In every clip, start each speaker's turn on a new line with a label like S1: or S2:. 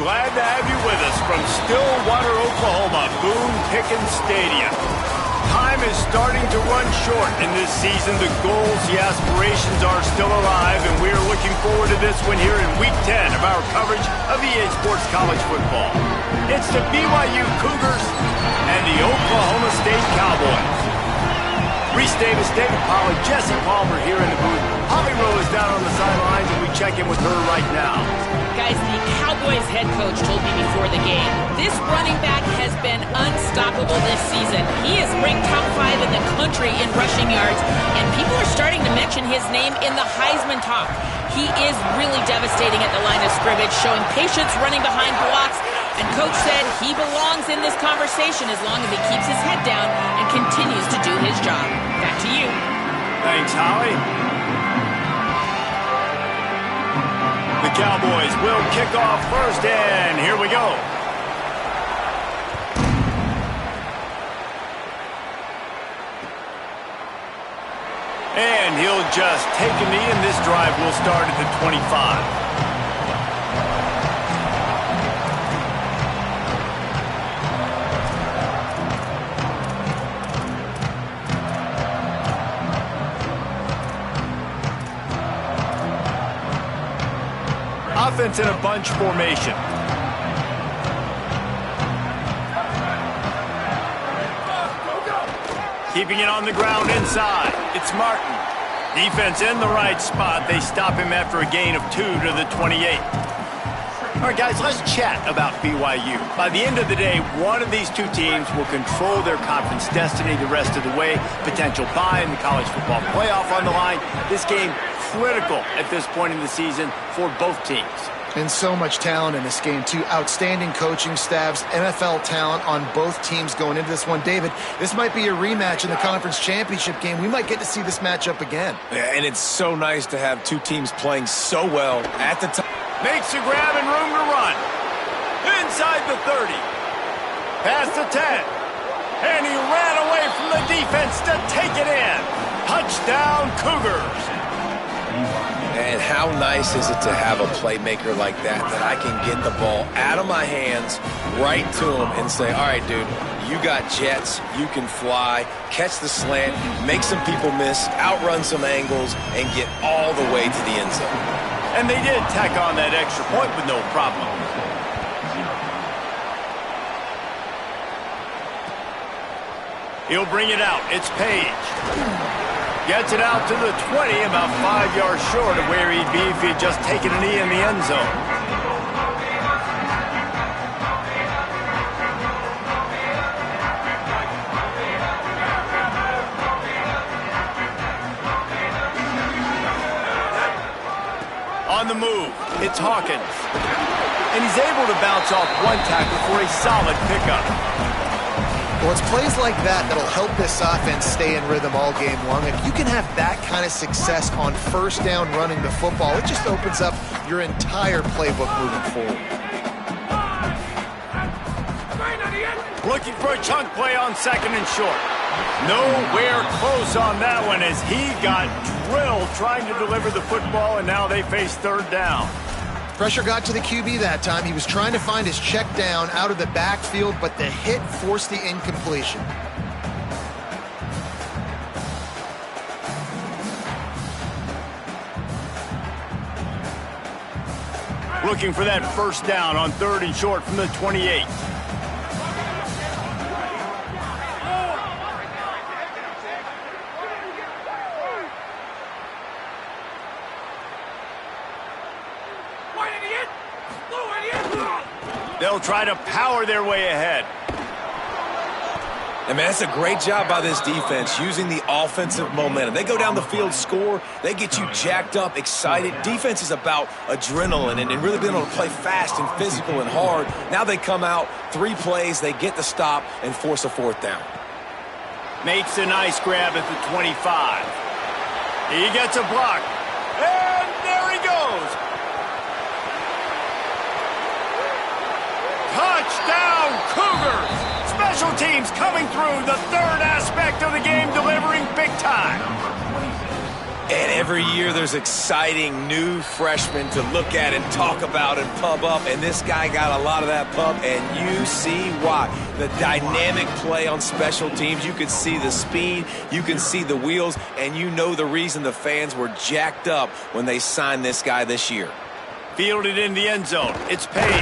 S1: Glad to have you with us from Stillwater, Oklahoma, Boone Pickens Stadium. Time is starting to run short in this season. The goals, the aspirations are still alive, and we are looking forward to this one here in Week 10 of our coverage of EA Sports College Football. It's the BYU Cougars and the Oklahoma State Cowboys. Reese Davis, David Pollack, Jesse Palmer here in the booth. Holly Rowe is down on the sidelines, and we check in with her right now.
S2: Guys, the Cowboys head coach told me before the game, this running back has been unstoppable this season. He is ranked top 5 in the country in rushing yards, and people are starting to mention his name in the Heisman talk. He is really devastating at the line of scrimmage, showing patience running behind blocks, and Coach said he belongs in this conversation as long as he keeps his head down and continues to do his job. Back to you.
S1: Thanks, Holly. The Cowboys will kick off first, and here we go. And he'll just take a knee, and this drive will start at the 25. Offense in a bunch formation. Keeping it on the ground inside. It's Martin. Defense in the right spot. They stop him after a gain of 2 to the 28. All right, guys, let's chat about BYU. By the end of the day, one of these two teams will control their conference destiny the rest of the way. Potential bye in the college football playoff on the line. This game critical at this point in the season for both teams.
S3: And so much talent in this game, too. Outstanding coaching staffs, NFL talent on both teams going into this one. David, this might be a rematch in the conference championship game. We might get to see this matchup again.
S4: Yeah, and it's so nice to have two teams playing so well at the time.
S1: Makes a grab and room to run. Inside the 30. Past the 10. And he ran away from the defense to take it in. Touchdown, Cougars.
S4: And how nice is it to have a playmaker like that I can get the ball out of my hands right to him and say, all right, dude, you got jets, you can fly, catch the slant, make some people miss, outrun some angles, and get all the way to the end zone.
S1: And they did tack on that extra point with no problem. He'll bring it out. It's Page. Gets it out to the 20, about 5 yards short of where he'd be if he'd just taken a knee in the end zone. On the move, it's Hawkins. And he's able to bounce off one tackle for a solid pickup.
S3: Well, it's plays like that that'll help this offense stay in rhythm all game long. If you can have that kind of success on first down running the football, it just opens up your entire playbook moving forward.
S1: Looking for a chunk play on second and short. Nowhere close on that one as he got drilled trying to deliver the football, and now they face third down.
S3: Pressure got to the QB that time. He was trying to find his check down out of the backfield, but the hit forced the incompletion.
S1: Looking for that first down on third and short from the 28. They'll try to power their way ahead.
S4: And, man, that's a great job by this defense, using the offensive momentum. They go down the field, score, they get you jacked up, excited. Defense is about adrenaline and really being able to play fast and physical and hard. Now they come out, 3 plays, they get the stop and force a fourth down.
S1: Makes a nice grab at the 25. He gets a block. And there he goes. Touchdown, Cougars! Special teams coming through, the third aspect of the game, delivering big time.
S4: And every year there's exciting new freshmen to look at and talk about and pump up. And this guy got a lot of that pump, and you see why. The dynamic play on special teams. You can see the speed, you can see the wheels, and you know the reason the fans were jacked up when they signed this guy this year.
S1: Fielded in the end zone. It's Page.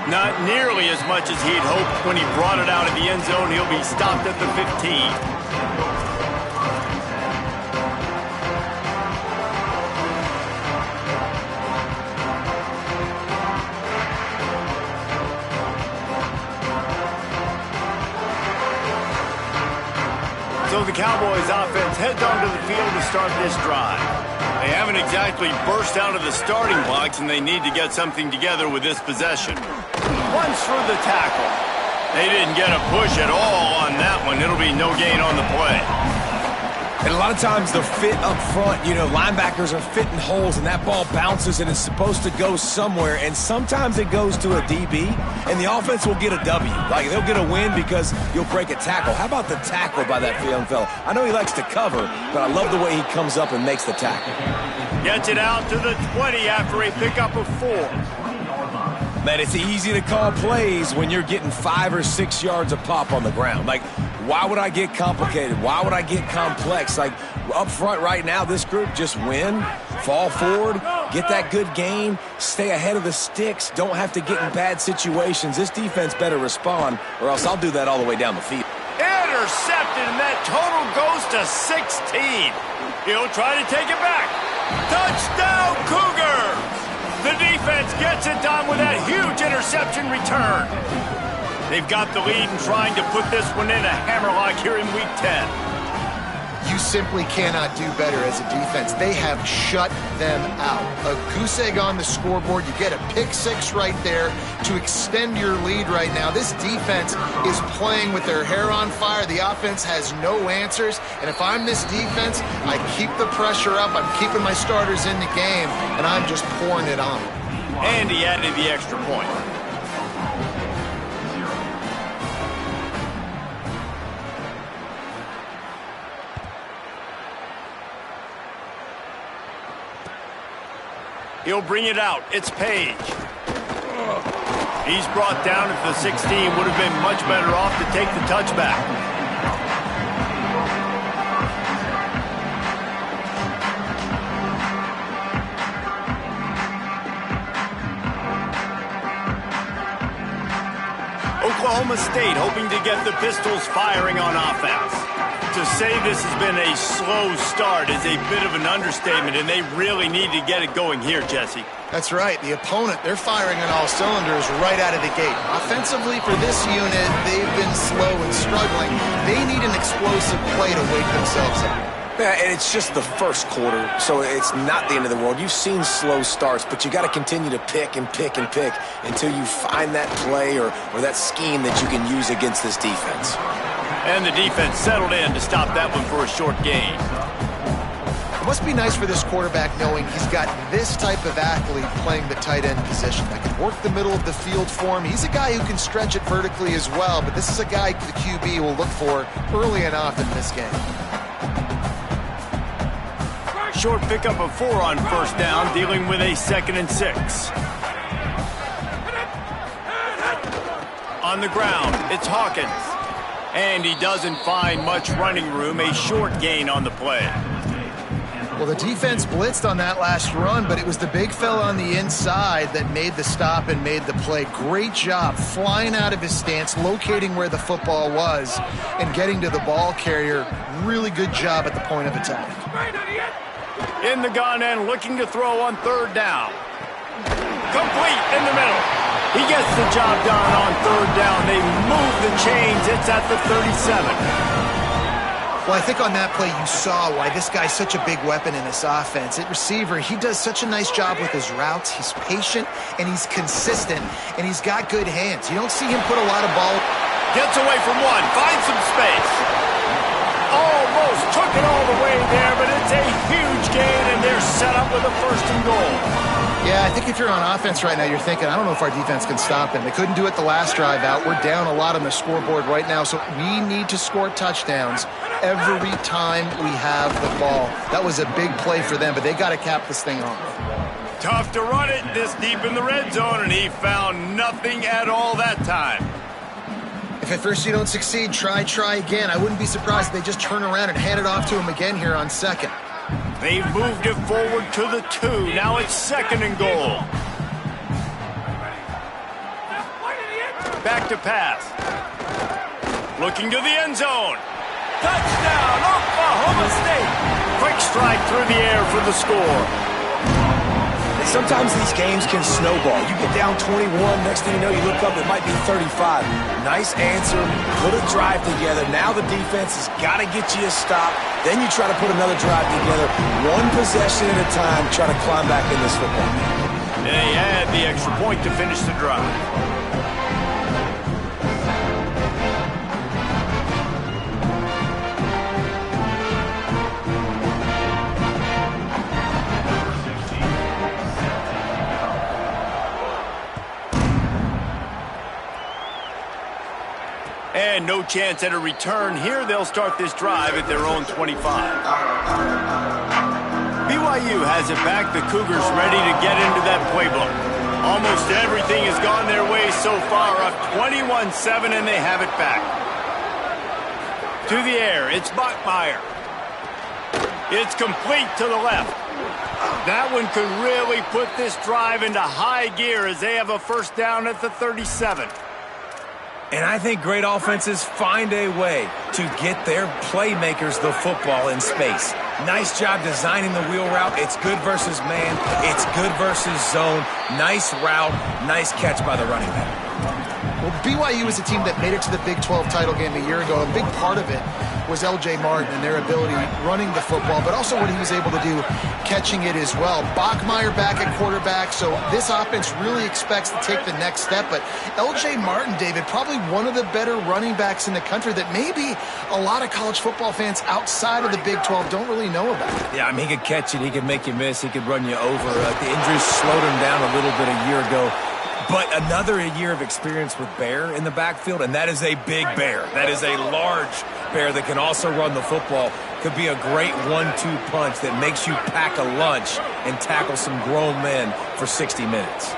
S1: Not nearly as much as he'd hoped when he brought it out of the end zone. He'll be stopped at the 15. So the Cowboys offense heads onto the field to start this drive. They haven't exactly burst out of the starting blocks, and they need to get something together with this possession. Runs through the tackle. They didn't get a push at all on that one. It'll be no gain on the play.
S4: And a lot of times the fit up front, you know, linebackers are fitting holes, and that ball bounces, and it's supposed to go somewhere, and sometimes it goes to a DB, and the offense will get a W. Like, they'll get a win because you'll break a tackle. How about the tackle by that young fella? I know he likes to cover, but I love the way he comes up and makes the tackle.
S1: Gets it out to the 20 after a pickup of 4.
S4: Man, it's easy to call plays when you're getting 5 or 6 yards of pop on the ground. Like, why would I get complicated? Why would I get complex? Like, up front right now, this group just win, fall forward, get that good gain, stay ahead of the sticks, don't have to get in bad situations. This defense better respond, or else I'll do that all the way down the field.
S1: Intercepted, and that total goes to 16. He'll try to take it back. Touchdown, Cougars! The defense gets it done with that huge interception return. They've got the lead and trying to put this one in a hammerlock here in Week 10.
S3: You simply cannot do better as a defense. They have shut them out. A goose egg on the scoreboard. You get a pick 6 right there to extend your lead right now. This defense is playing with their hair on fire. The offense has no answers. And if I'm this defense, I keep the pressure up. I'm keeping my starters in the game, and I'm just pouring it on.
S1: And he added the extra point. He'll bring it out. It's Page. He's brought down at the 16. Would have been much better off to take the touchback. Oklahoma State hoping to get the Pistols firing on offense. To say this has been a slow start is a bit of an understatement, and they really need to get it going here, Jesse.
S3: That's right. The opponent, they're firing on all cylinders right out of the gate. Offensively, for this unit, they've been slow and struggling. They need an explosive play to wake themselves up.
S4: Yeah, and it's just the first quarter, so it's not the end of the world. You've seen slow starts, but you got to continue to pick and pick and pick until you find that play or that scheme that you can use against this defense.
S1: And the defense settled in to stop that one for a short gain.
S3: It must be nice for this quarterback knowing he's got this type of athlete playing the tight end position that can work the middle of the field for him. He's a guy who can stretch it vertically as well, but this is a guy the QB will look for early and often in this game.
S1: Short pickup of 4 on first down, dealing with a 2nd and 6. On the ground, it's Hawkins. And he doesn't find much running room, a short gain on the play.
S3: Well, the defense blitzed on that last run, but it was the big fella on the inside that made the stop and made the play. Great job flying out of his stance, locating where the football was, and getting to the ball carrier. Really good job at the point of attack.
S1: In the gun and looking to throw on 3rd down. Complete in the middle. He gets the job done on 3rd down. They move the chains. It's at the 37.
S3: Well, I think on that play you saw why this guy's such a big weapon in this offense. At receiver, he does such a nice job with his routes. He's patient, and he's consistent, and he's got good hands. You don't see him put a lot of ball.
S1: Gets away from one. Finds some space. Almost took it all the way there, but it's a huge gain, and they're set up with a 1st and goal.
S3: Yeah, I think if you're on offense right now, you're thinking, I don't know if our defense can stop them. They couldn't do it the last drive out. We're down a lot on the scoreboard right now, so we need to score touchdowns every time we have the ball. That was a big play for them, but they got to cap this thing off.
S1: Tough to run it this deep in the red zone, and he found nothing at all that time.
S3: If at first you don't succeed, try again. I wouldn't be surprised if they just turn around and hand it off to him again here on 2nd.
S1: They've moved it forward to the 2. Now it's 2nd and goal. Back to pass. Looking to the end zone. Touchdown, Oklahoma State. Quick strike through the air for the score.
S4: Sometimes these games can snowball. You get down 21, next thing you know, you look up, it might be 35. Nice answer, put a drive together. Now the defense has got to get you a stop. Then you try to put another drive together. One possession at a time, try to climb back in this football game.
S1: They had the extra point to finish the drive. And no chance at a return. Here they'll start this drive at their own 25. BYU has it back. The Cougars ready to get into that playbook. Almost everything has gone their way so far, up 21-7, and they have it back. To the air, it's Bachmeier. It's complete to the left. That one could really put this drive into high gear as they have a 1st down at the 37.
S4: And I think great offenses find a way to get their playmakers the football in space. Nice job designing the wheel route. It's good versus man. It's good versus zone. Nice route. Nice catch by the running back.
S3: Well, BYU is a team that made it to the Big 12 title game a year ago. A big part of it was L.J. Martin and their ability running the football, but also what he was able to do catching it as well. Bachmeier back at quarterback, so this offense really expects to take the next step. But L.J. Martin, David, probably one of the better running backs in the country that maybe a lot of college football fans outside of the Big 12 don't really know about.
S4: Yeah, I mean, he could catch it. He could make you miss. He could run you over. The injuries slowed him down a little bit a year ago. But another year of experience with Bear in the backfield, and that is a big Bear. That is a large Bear that can also run the football. Could be a great 1-2 punch that makes you pack a lunch and tackle some grown men for 60 minutes.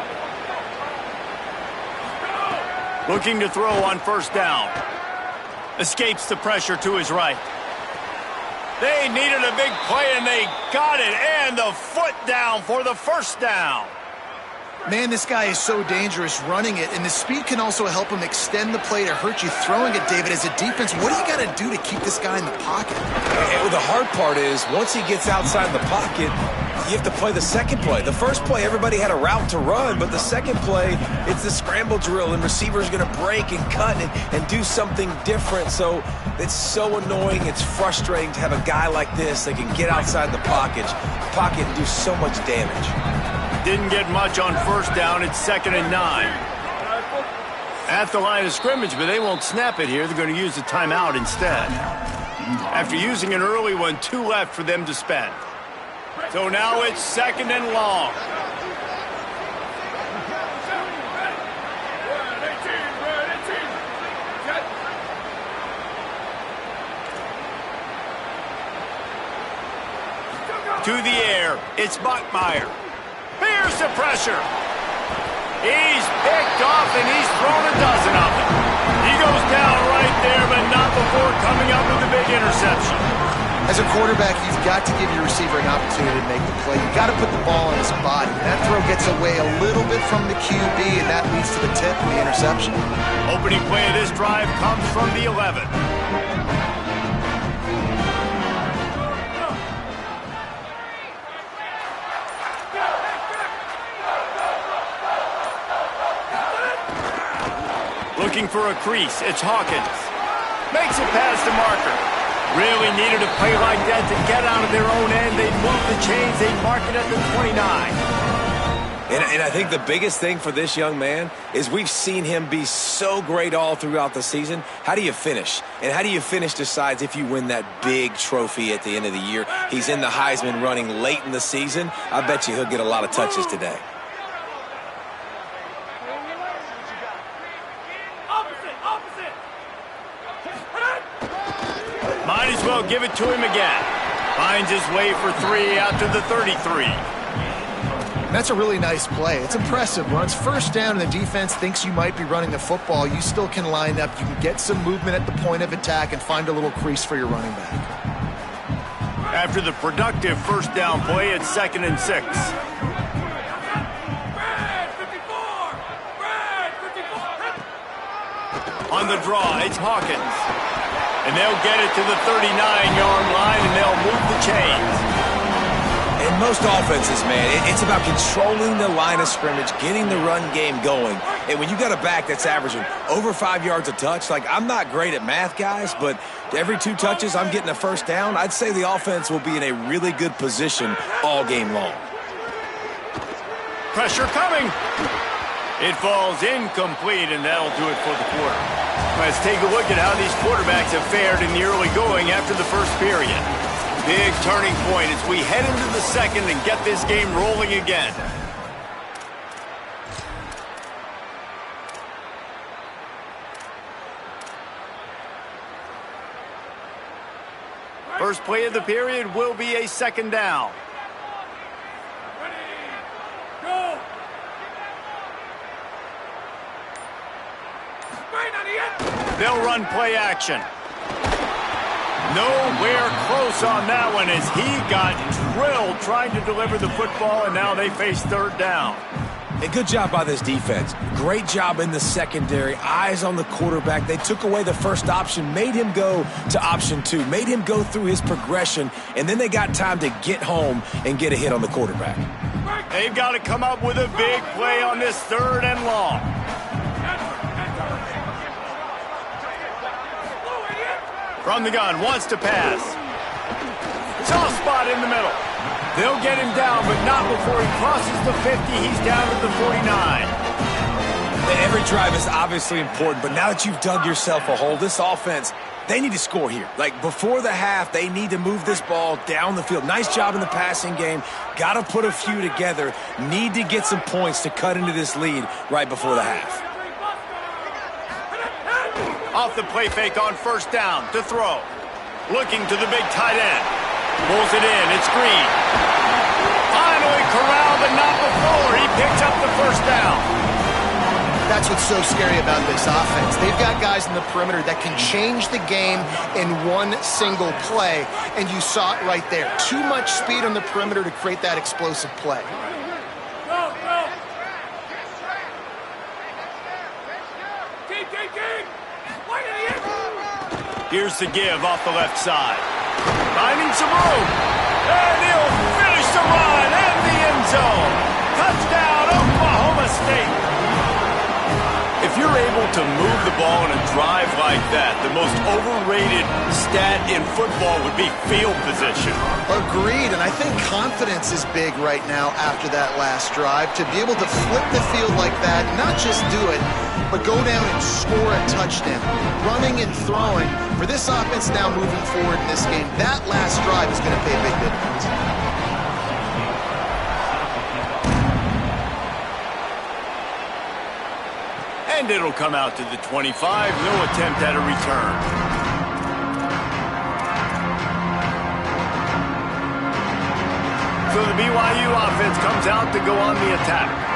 S1: Looking to throw on 1st down. Escapes the pressure to his right. They needed a big play, and they got it. And the foot down for the 1st down.
S3: Man, this guy is so dangerous running it, and the speed can also help him extend the play to hurt you throwing it, David. As a defense, what do you got to do to keep this guy in the pocket?
S4: And the hard part is, once he gets outside the pocket, you have to play the second play. The first play, everybody had a route to run, but the second play, it's the scramble drill, and receivers are going to break and cut and do something different. So it's so annoying. It's frustrating to have a guy like this that can get outside the pocket and do so much damage.
S1: Didn't get much on 1st down. It's 2nd and 9. At the line of scrimmage, but they won't snap it here. They're going to use the timeout instead. After using an early one, 2 left for them to spend. So now it's 2nd and long. To the air, it's Bachmeier. Here's the pressure. He's picked off, and he's thrown a dozen of them. He goes down right there, but not before coming up with a big interception.
S3: As a quarterback, you've got to give your receiver an opportunity to make the play. You've got to put the ball on his body. That throw gets away a little bit from the QB, and that leads to the tip and the interception.
S1: Opening play of this drive comes from the 11. Looking for a crease, it's Hawkins. Makes it past the marker. Really needed a play like that to get out of their own end. They move the chains, they mark it at the 29.
S4: And I think the biggest thing for this young man is we've seen him be so great all throughout the season. How do you finish? And how do you finish decides if you win that big trophy at the end of the year. He's in the Heisman running late in the season. I bet you he'll get a lot of touches today.
S1: Might as well give it to him again. Finds his way for 3 out to the 33.
S3: That's a really nice play. It's impressive. When it's first down and the defense thinks you might be running the football, you still can line up. You can get some movement at the point of attack and find a little crease for your running back.
S1: After the productive first down play, it's 2nd and 6. On the draw, it's Hawkins. And they'll get it to the 39-yard line, and they'll move the chains.
S4: In most offenses, man, it's about controlling the line of scrimmage, getting the run game going. And when you got a back that's averaging over 5 yards a touch, like I'm not great at math, guys, but every 2 touches I'm getting a first down, I'd say the offense will be in a really good position all game long.
S1: Pressure coming. It falls incomplete, and that'll do it for the quarter. Let's take a look at how these quarterbacks have fared in the early going after the first period. Big turning point as we head into the second and get this game rolling again. First play of the period will be a 2nd down. They'll run play action. Nowhere close on that one as he got drilled trying to deliver the football, and now they face 3rd down.
S4: A good job by this defense. Great job in the secondary. Eyes on the quarterback. They took away the first option, made him go to option 2, made him go through his progression, and then they got time to get home and get a hit on the quarterback.
S1: They've got to come up with a big play on this 3rd and long. From the gun, wants to pass. Soft spot in the middle. They'll get him down, but not before he crosses the 50. He's down at the 49.
S4: Every drive is obviously important, but now that you've dug yourself a hole, this offense, they need to score here. Like, before the half, they need to move this ball down the field. Nice job in the passing game. Got to put a few together. Need to get some points to cut into this lead right before the half.
S1: Off the play fake on first down to throw. Looking to the big tight end. Pulls it in. It's Green. Finally corralled, but not before. He picks up the first down.
S3: That's what's so scary about this offense. They've got guys in the perimeter that can change the game in one single play, and you saw it right there. Too much speed on the perimeter to create that explosive play.
S1: Here's the give off the left side. Finding some room. And he'll finish the run and the end zone. Touchdown, Oklahoma State. If you're able to move the ball in a drive like that, the most overrated stat in football would be field position.
S3: Agreed, and I think confidence is big right now after that last drive. To be able to flip the field like that, not just do it, but go down and score a touchdown. Running and throwing. For this offense now moving forward in this game, that last drive is going to pay a big difference.
S1: And it'll come out to the 25. No attempt at a return. So the BYU offense comes out to go on the attack.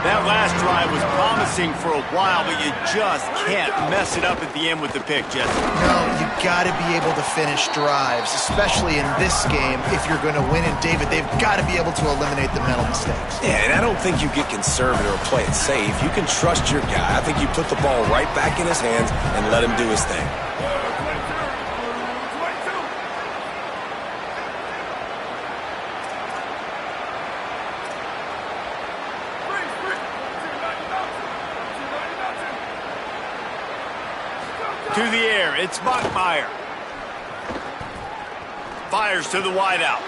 S1: That last drive was promising for a while, but you just can't mess it up at the end with the pick, Jesse.
S3: No, you got to be able to finish drives, especially in this game if you're going to win. And, David, they've got to be able to eliminate the mental mistakes.
S4: Yeah, and I don't think you get conservative or play it safe. You can trust your guy. I think you put the ball right back in his hands and let him do his thing.
S1: To the air, it's Bachmeier. Fires to the wideout.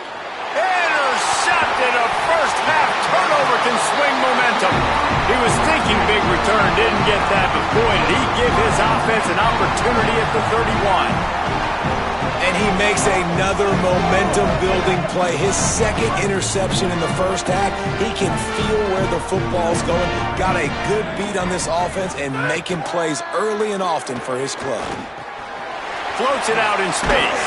S1: Intercepted. A first-half turnover can swing momentum. He was thinking big return, didn't get that, but boy, did he give his offense an opportunity at the 31.
S4: And he makes another momentum-building play. His second interception in the first half. He can feel where the football's going. Got a good beat on this offense and making plays early and often for his club.
S1: Floats it out in space.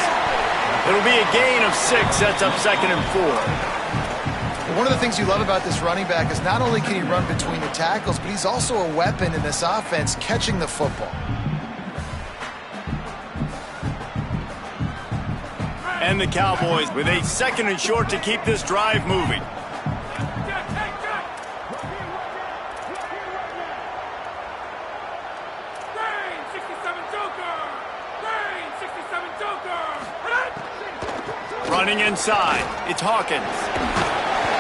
S1: It'll be a gain of 6. Sets up 2nd and 4.
S3: One of the things you love about this running back is not only can he run between the tackles, but he's also a weapon in this offense catching the football.
S1: And the Cowboys with a 2nd and short to keep this drive moving. Running inside, it's Hawkins.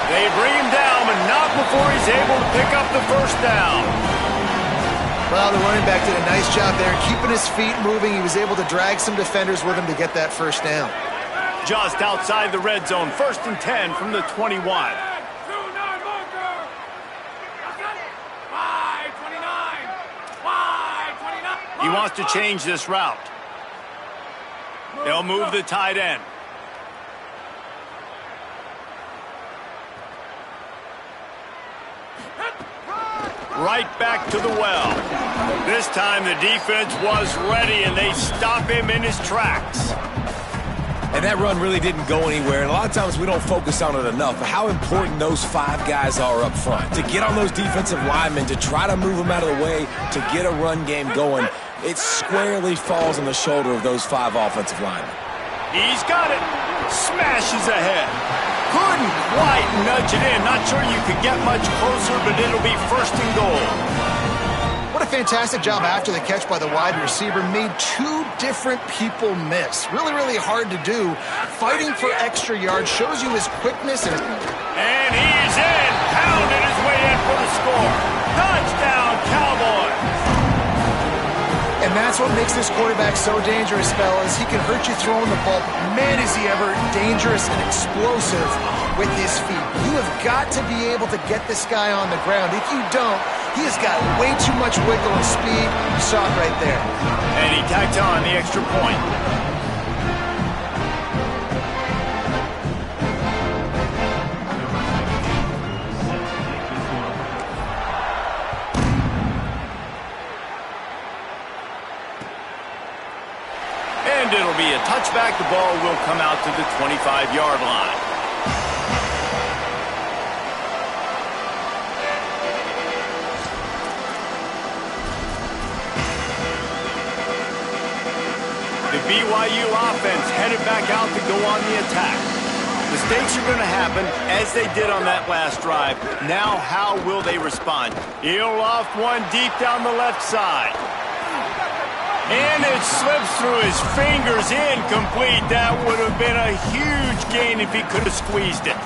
S1: They bring him down, but not before he's able to pick up the first down.
S3: Well, the running back did a nice job there, keeping his feet moving. He was able to drag some defenders with him to get that first down.
S1: Just outside the red zone, 1st and 10 from the 21. He wants to change this route. They'll move the tight end. Right back to the well. This time the defense was ready, and they stop him in his tracks.
S4: And that run really didn't go anywhere. And a lot of times we don't focus on it enough, but how important those 5 guys are up front. To get on those defensive linemen, to try to move them out of the way, to get a run game going, it squarely falls on the shoulder of those 5 offensive linemen.
S1: He's got it. Smashes ahead. Couldn't quite nudge it in. Not sure you could get much closer, but it'll be 1st and goal.
S3: What a fantastic job after the catch by the wide receiver. Made 2 different people miss. Really, really hard to do. Fighting for extra yards shows you his quickness. And
S1: he's in. Pounded his way in for the score. Touchdown, Cowboys.
S3: And that's what makes this quarterback so dangerous, fellas. He can hurt you throwing the ball. Man, is he ever dangerous and explosive with his feet. You have got to be able to get this guy on the ground. If you don't, he has got way too much wiggle and speed. You saw it right there.
S1: And he tacked on the extra point. And it'll be a touchback. The ball will come out to the 25-yard line. The BYU offense headed back out to go on the attack. Mistakes are going to happen, as they did on that last drive. Now, how will they respond? He'll loft one deep down the left side. And it slips through his fingers, incomplete. That would have been a huge gain if he could have squeezed it.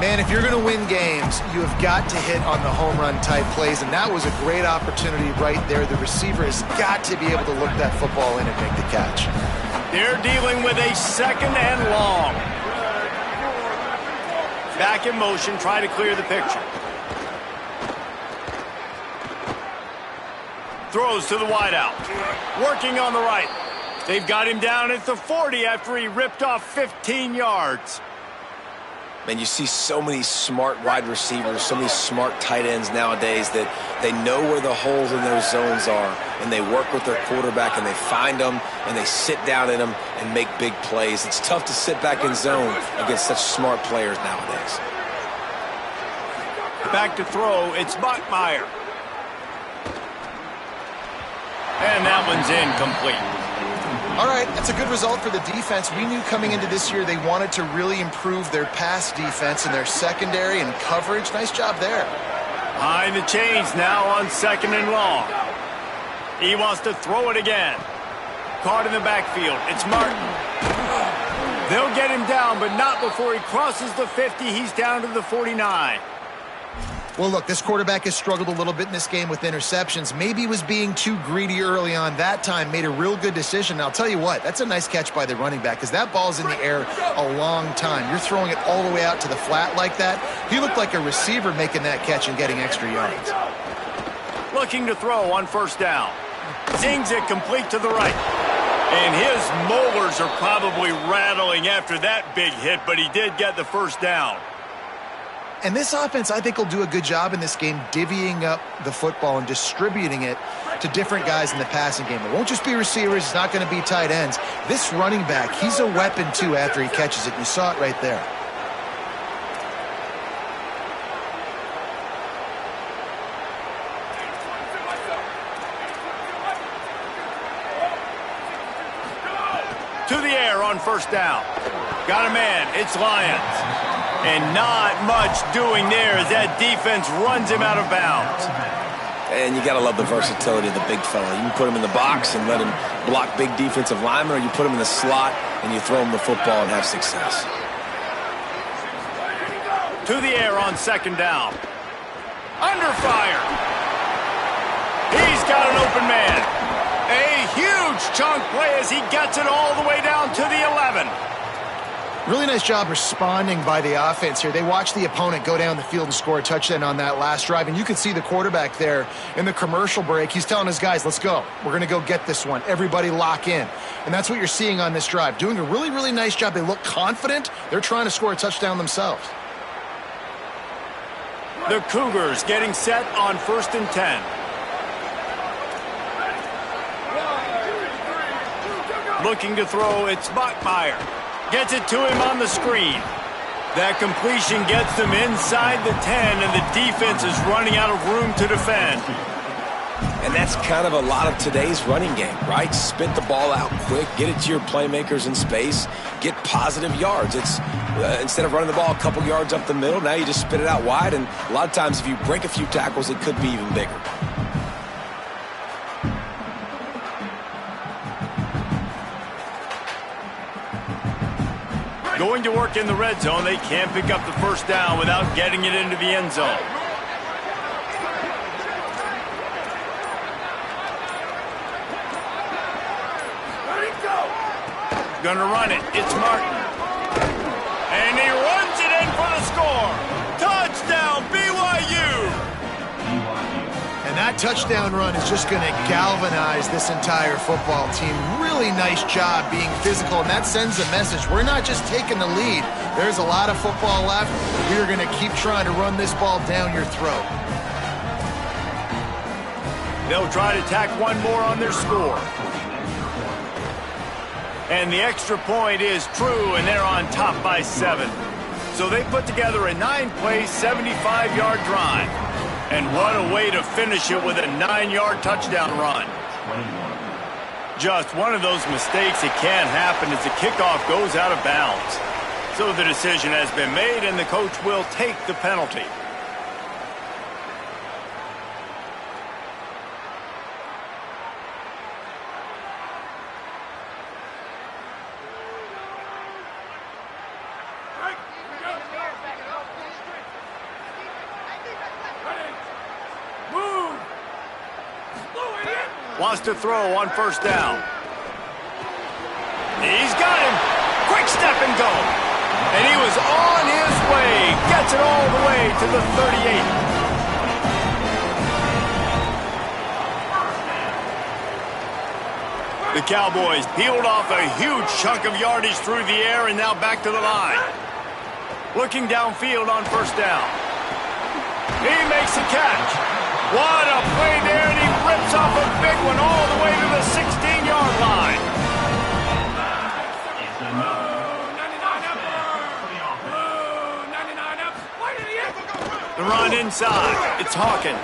S3: Man, if you're going to win games, you have got to hit on the home run type plays, and that was a great opportunity right there. The receiver has got to be able to look that football in and make the catch.
S1: They're dealing with a 2nd and long. Back in motion, try to clear the picture. Throws to the wideout. Working on the right. They've got him down at the 40 after he ripped off 15 yards.
S4: Man, you see so many smart wide receivers, so many smart tight ends nowadays that they know where the holes in those zones are, and they work with their quarterback, and they find them, and they sit down in them and make big plays. It's tough to sit back in zone against such smart players nowadays.
S1: Back to throw, it's Bachmeier. And that one's incomplete.
S3: All right, that's a good result for the defense. We knew coming into this year they wanted to really improve their pass defense and their secondary and coverage. Nice job there.
S1: Behind the chains now on 2nd and long. He wants to throw it again. Caught in the backfield. It's Martin. They'll get him down, but not before he crosses the 50. He's down to the 49.
S3: Well, look, this quarterback has struggled a little bit in this game with interceptions. Maybe he was being too greedy early on that time, made a real good decision. And I'll tell you what, that's a nice catch by the running back because that ball's in the air a long time. You're throwing it all the way out to the flat like that. He looked like a receiver making that catch and getting extra yards.
S1: Looking to throw on first down. Zings it complete to the right. And his molars are probably rattling after that big hit, but he did get the first down.
S3: And this offense, I think, will do a good job in this game divvying up the football and distributing it to different guys in the passing game. It won't just be receivers. It's not going to be tight ends. This running back, he's a weapon, too, after he catches it. You saw it right there.
S1: To the air on first down. Got a man. It's Lions. And not much doing there as that defense runs him out of bounds.
S4: And you got to love the versatility of the big fella. You can put him in the box and let him block big defensive linemen, or you put him in the slot and you throw him the football and have success.
S1: To the air on second down. Under fire. He's got an open man. A huge chunk play as he gets it all the way down to the 11.
S3: Really nice job responding by the offense here. They watched the opponent go down the field and score a touchdown on that last drive, and you could see the quarterback there in the commercial break. He's telling his guys, let's go. We're going to go get this one. Everybody lock in. And that's what you're seeing on this drive. Doing a really, really nice job. They look confident. They're trying to score a touchdown themselves.
S1: The Cougars getting set on 1st and 10. Looking to throw, it's Bachmeier. Gets it to him on the screen. That completion gets them inside the 10, and the defense is running out of room to defend.
S4: And that's kind of a lot of today's running game, right? Spit the ball out quick, get it to your playmakers in space, get positive yards. It's instead of running the ball a couple yards up the middle, now you just spit it out wide, and a lot of times if you break a few tackles, it could be even bigger.
S1: Going to work in the red zone. They can't pick up the first down without getting it into the end zone. Gonna run it. It's Martin. And he runs it in for the score. Touchdown, BYU!
S3: And that touchdown run is just going to galvanize this entire football team. Really nice job being physical, and that sends a message. We're not just taking the lead. There's a lot of football left. We are going to keep trying to run this ball down your throat.
S1: They'll try to tack one more on their score. And the extra point is true, and they're on top by 7. So they put together a 9-play, 75-yard drive. And what a way to finish it with a 9-yard touchdown run. Just one of those mistakes that can happen as the kickoff goes out of bounds. So the decision has been made, and the coach will take the penalty. Wants to throw on first down. He's got him. Quick step and go. And he was on his way. Gets it all the way to the 38. The Cowboys peeled off a huge chunk of yardage through the air and now back to the line. Looking downfield on first down. He makes a catch. What a play there, and he rips off a big one all the way to the 16-yard line. The run inside. It's Hawkins.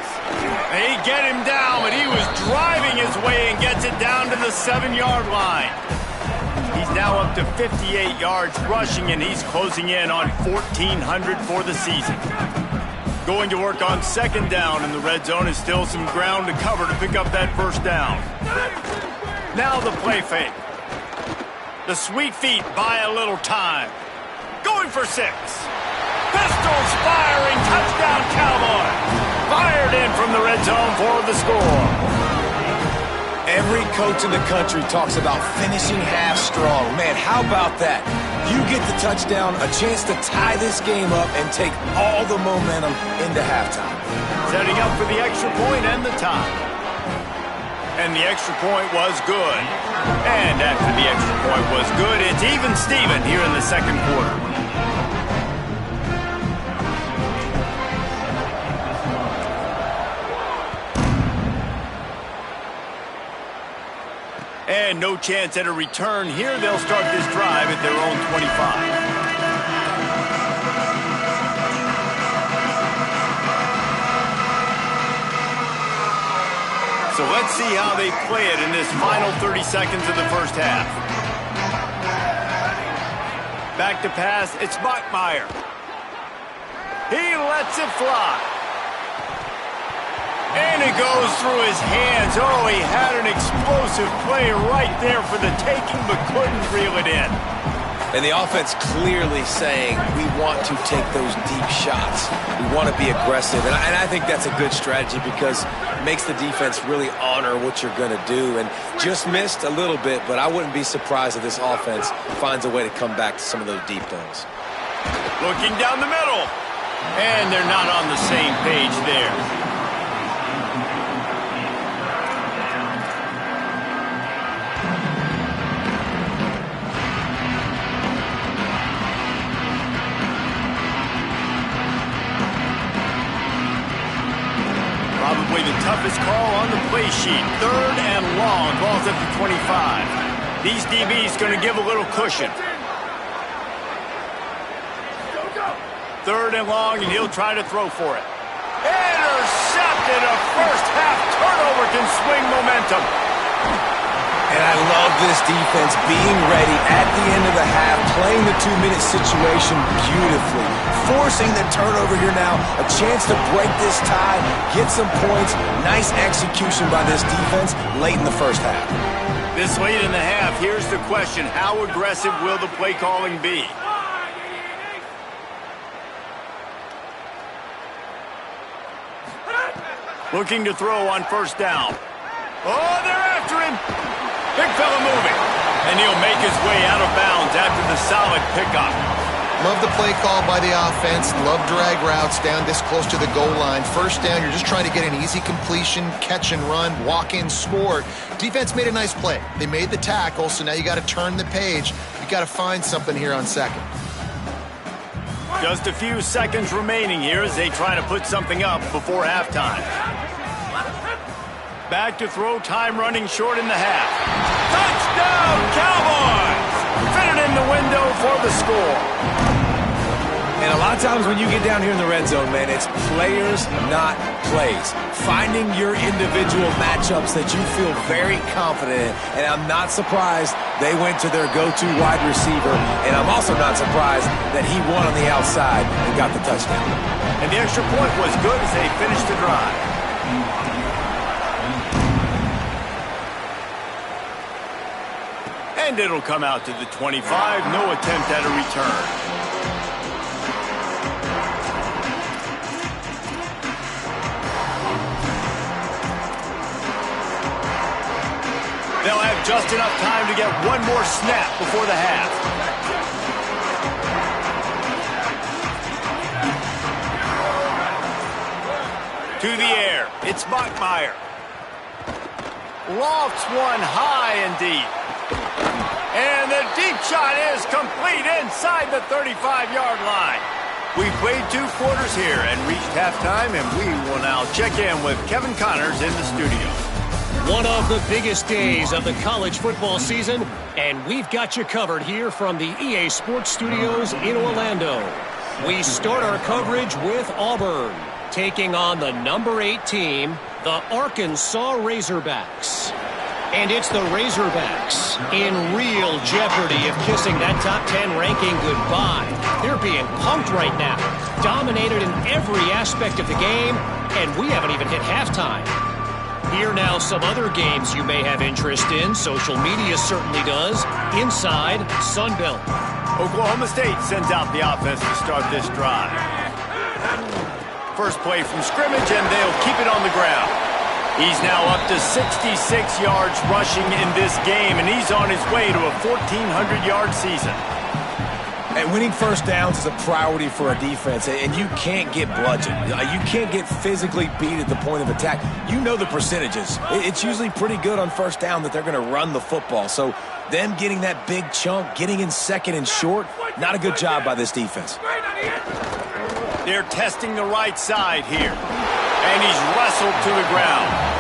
S1: They get him down, but he was driving his way and gets it down to the 7-yard line. He's now up to 58 yards rushing, and he's closing in on 1,400 for the season. Going to work on second down in the red zone is still some ground to cover to pick up that first down. Now the play fake. The sweet feet buy a little time. Going for 6. Pistols firing. Touchdown, Cowboys. Fired in from the red zone for the score.
S4: Every coach in the country talks about finishing half strong. Man, how about that? You get the touchdown, a chance to tie this game up and take all the momentum into halftime.
S1: Setting up for the extra point and the tie. And the extra point was good. And after the extra point was good, it's even Steven here in the second quarter. And no chance at a return here. They'll start this drive at their own 25. So let's see how they play it in this final 30 seconds of the first half. Back to pass, it's Bachmeier. He lets it fly. And it goes through his hands. Oh, he had an explosive play right there for the taking, but couldn't reel it in.
S4: And the offense clearly saying, we want to take those deep shots. We want to be aggressive. And I think that's a good strategy because it makes the defense really honor what you're going to do. And just missed a little bit, but I wouldn't be surprised if this offense finds a way to come back to some of those deep things.
S1: Looking down the middle. And they're not on the same page there. Probably the toughest call on the play sheet. Third and long. Ball's at the 25. These DBs going to give a little cushion. Third and long, and he'll try to throw for it. Intercepted. A first half turnover can swing momentum.
S4: And I love this defense being ready at the end of the half, playing the 2-minute situation beautifully, forcing the turnover here now, a chance to break this tie, get some points. Nice execution by this defense late in the first half.
S1: This late in the half, here's the question. How aggressive will the play calling be? Looking to throw on first down. Oh, they're after him. Big fella moving. And he'll make his way out of bounds after the solid pickup.
S3: Love the play call by the offense. Love drag routes down this close to the goal line. First down, you're just trying to get an easy completion, catch and run, walk in, score. Defense made a nice play. They made the tackle, so now you got to turn the page. You got to find something here on second.
S1: Just a few seconds remaining here as they try to put something up before halftime. Back to throw, time running short in the half. Touchdown, Cowboys! Fitted in the window for the score.
S4: And a lot of times when you get down here in the red zone, man, it's players, not plays. Finding your individual matchups that you feel very confident in. And I'm not surprised they went to their go-to wide receiver. And I'm also not surprised that he won on the outside and got the touchdown.
S1: And the extra point was good as they finished the drive. And it'll come out to the 25. No attempt at a return. They'll have just enough time to get one more snap before the half. To the air. It's Bachmeier. Lofts one high and deep. And the deep shot is complete inside the 35-yard line. We played 2 quarters here and reached halftime, and we will now check in with Kevin Connors in the studio.
S5: One of the biggest days of the college football season, and we've got you covered here from the EA Sports Studios in Orlando. We start our coverage with Auburn, taking on the number 8 team, the Arkansas Razorbacks. And it's the Razorbacks in real jeopardy of kissing that top 10 ranking goodbye. They're being punked right now, dominated in every aspect of the game, and we haven't even hit halftime. Here now some other games you may have interest in. Social media certainly does. Inside Sunbelt.
S1: Oklahoma State sends out the offense to start this drive. First play from scrimmage, and they'll keep it on the ground. He's now up to 66 yards rushing in this game, and he's on his way to a 1,400-yard season.
S4: And winning first downs is a priority for a defense, and you can't get bludgeoned. You can't get physically beat at the point of attack. You know the percentages. It's usually pretty good on first down that they're going to run the football. So them getting that big chunk, getting in second and short, not a good job by this defense.
S1: They're testing the right side here, and he's wrestled to the ground.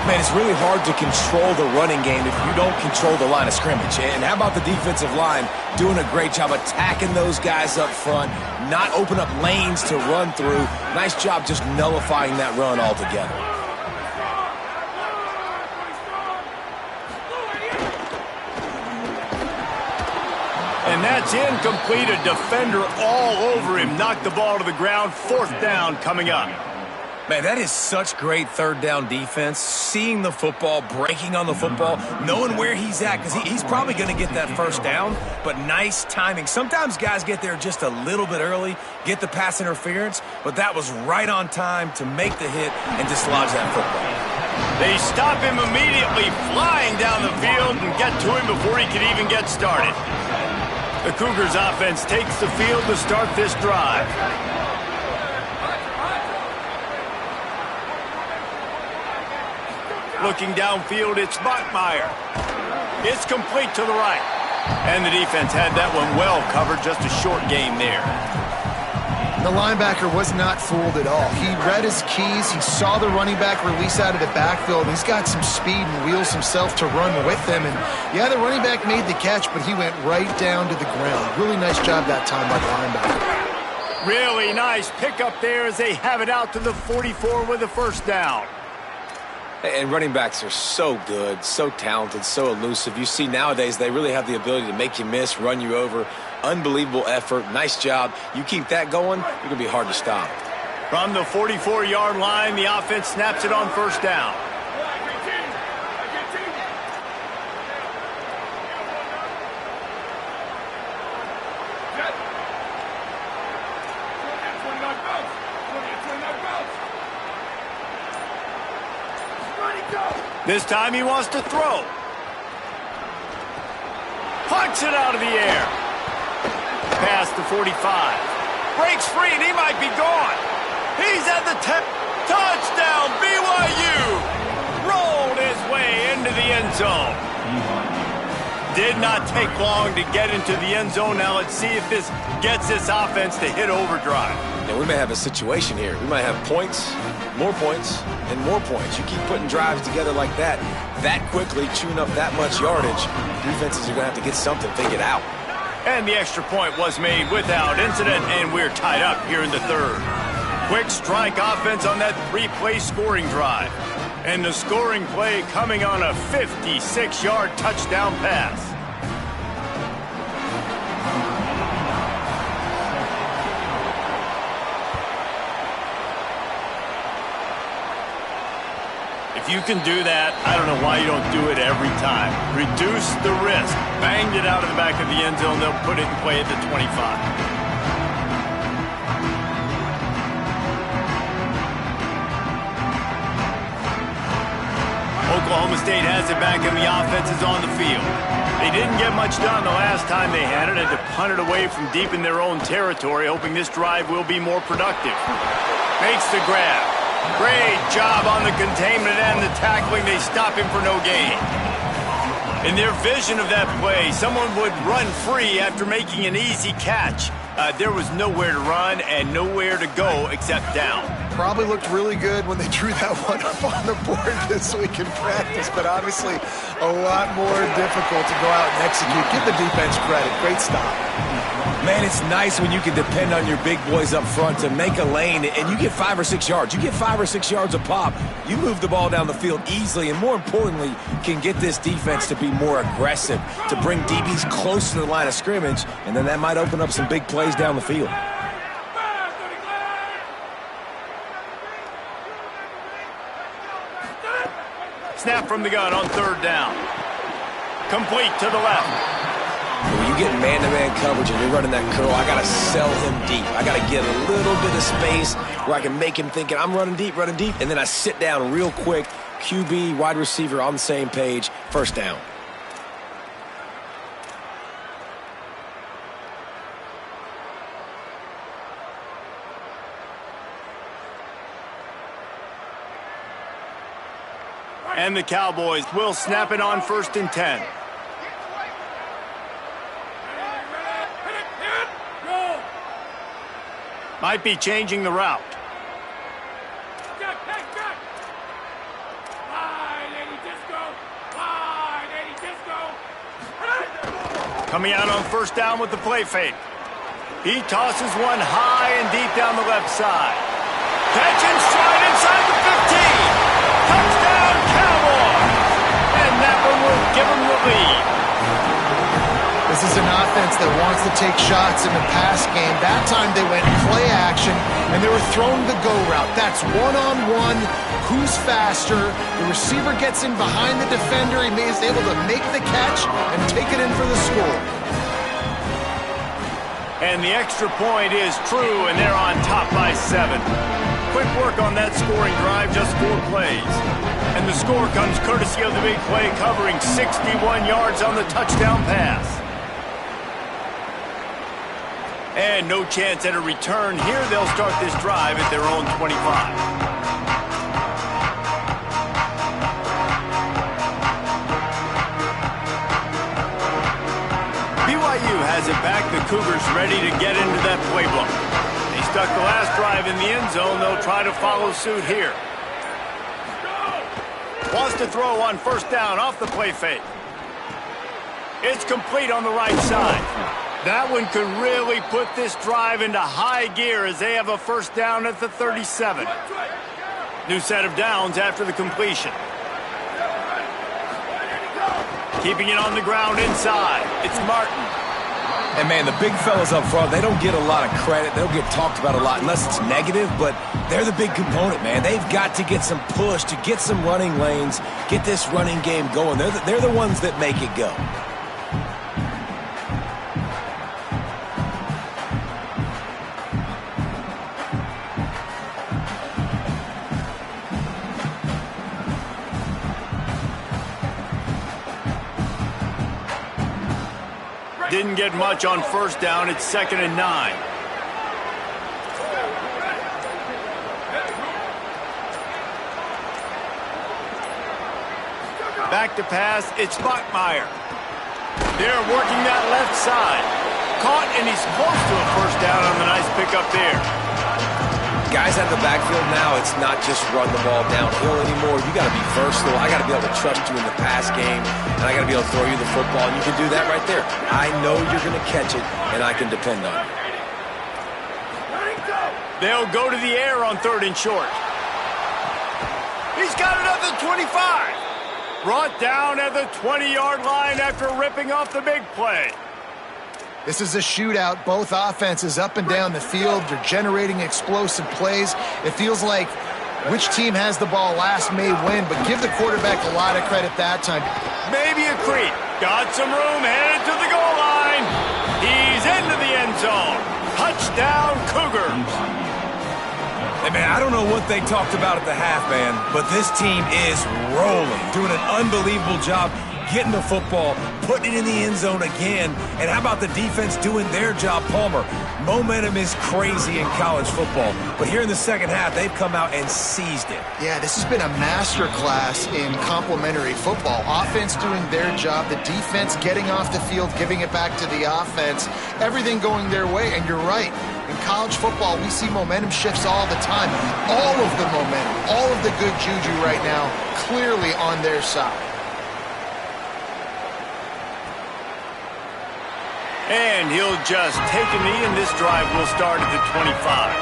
S4: Man, it's really hard to control the running game if you don't control the line of scrimmage. And how about the defensive line doing a great job attacking those guys up front, not open up lanes to run through. Nice job just nullifying that run altogether.
S1: And that's incomplete. A defender all over him. Knocked the ball to the ground. Fourth down coming up.
S4: Man, that is such great third down defense. Seeing the football, breaking on the football, knowing where he's at, because he's probably going to get that first down, but nice timing. Sometimes guys get there just a little bit early, get the pass interference, but that was right on time to make the hit and dislodge that football.
S1: They stop him immediately, flying down the field, and get to him before he could even get started. The Cougars offense takes the field to start this drive. Looking downfield, it's Bachmeier. It's complete to the right. And the defense had that one well covered, just a short game there.
S3: The linebacker was not fooled at all. He read his keys. He saw the running back release out of the backfield. He's got some speed and wheels himself to run with them. And yeah, the running back made the catch, but he went right down to the ground. Really nice job that time by the linebacker.
S1: Really nice pickup there as they have it out to the 44 with a first down.
S4: And running backs are so good, so talented, so elusive. You see nowadays they really have the ability to make you miss, run you over. Unbelievable effort. Nice job. You keep that going, you're going to be hard to stop.
S1: From the 44-yard line, the offense snaps it on first down. This time he wants to throw. Punch it out of the air. Past the 45. Breaks free and he might be gone. He's at the 10. Touchdown, BYU. Rolled his way into the end zone. Did not take long to get into the end zone. Now let's see if this gets this offense to hit overdrive.
S4: And we may have a situation here. We might have points, and more points. You keep putting drives together like that quickly, chewing up that much yardage, defenses are going to have to get something figured out.
S1: And the extra point was made without incident, and we're tied up here in the third. Quick strike offense on that three-play scoring drive. And the scoring play coming on a 56-yard touchdown pass. If you can do that, I don't know why you don't do it every time. Reduce the risk. Banged it out of the back of the end zone. They'll put it in play at the 25. Oklahoma State has it back and the offense is on the field. They didn't get much done the last time they had it. Had to punt it away from deep in their own territory, hoping this drive will be more productive. Makes the grab. Great job on the containment and the tackling. They stop him for no gain. In their vision of that play, someone would run free after making an easy catch. There was nowhere to run and nowhere to go except down.
S3: Probably looked really good when they drew that one up on the board this week in practice, but obviously a lot more difficult to go out and execute. Give the defense credit. Great stop.
S4: Man, it's nice when you can depend on your big boys up front to make a lane, and you get 5 or 6 yards. You get 5 or 6 yards a pop. You move the ball down the field easily, and more importantly, can get this defense to be more aggressive, to bring DBs close to the line of scrimmage, and then that might open up some big plays down the field.
S1: Snap from the gun on third down. Complete to the left.
S4: But when you get man-to-man coverage and you're running that curl, I got to sell him deep. I got to get a little bit of space where I can make him thinking I'm running deep, and then I sit down real quick. QB, wide receiver on the same page, first down.
S1: And the Cowboys will snap it on 1st and 10. Might be changing the route. Coming out on 1st down with the play fake. He tosses one high and deep down the left side. Catch and stride inside the 15. Touchdown, Cowboys! And that one will give them the lead.
S3: This is an offense that wants to take shots in the pass game. That time they went play action, and they were throwing the go route. That's one-on-one. Who's faster? The receiver gets in behind the defender. He is able to make the catch and take it in for the score.
S1: And the extra point is true, and they're on top by 7. Quick work on that scoring drive, just 4 plays. And the score comes courtesy of the big play, covering 61 yards on the touchdown pass. And no chance at a return here. They'll start this drive at their own 25. BYU has it back. The Cougars ready to get into that playbook. They stuck the last drive in the end zone. They'll try to follow suit here. Wants to throw on 1st down off the play fake. It's complete on the right side. That one could really put this drive into high gear as they have a 1st down at the 37. New set of downs after the completion. Keeping it on the ground inside. It's Martin.
S4: And, man, the big fellas up front, they don't get a lot of credit. They don't get talked about a lot unless it's negative, but they're the big component, man. They've got to get some push, to get some running lanes, get this running game going. They're the ones that make it go.
S1: Didn't get much on 1st down. It's 2nd and 9. Back to pass. It's Bachmeier. They're working that left side. Caught, and he's close to a 1st down on the nice pickup there.
S4: Guys at the backfield now, it's not just run the ball downhill anymore. You got to be versatile. I got to be able to trust you in the pass game, and I got to be able to throw you the football, and you can do that right there. I know you're going to catch it, and I can depend on it.
S1: They'll go to the air on 3rd and short. He's got it at the 25. Brought down at the 20-yard line after ripping off the big play.
S3: This is a shootout. Both offenses up and down the field. They're generating explosive plays. It feels like which team has the ball last may win, but give the quarterback a lot of credit that time.
S1: Maybe a creep. Got some room, headed to the goal line. He's into the end zone. Touchdown, Cougars.
S4: Hey, man, I don't know what they talked about at the half, man, but this team is rolling, doing an unbelievable job getting the football, putting it in the end zone again. And how about the defense doing their job, Palmer? Momentum is crazy in college football, but here in the second half, they've come out and seized it.
S3: Yeah, this has been a master class in complementary football. Offense doing their job, the defense getting off the field, giving it back to the offense, everything going their way. And you're right, in college football, we see momentum shifts all the time. All of the momentum, all of the good juju right now, clearly on their side.
S1: And he'll just take a knee, and this drive will start at the 25.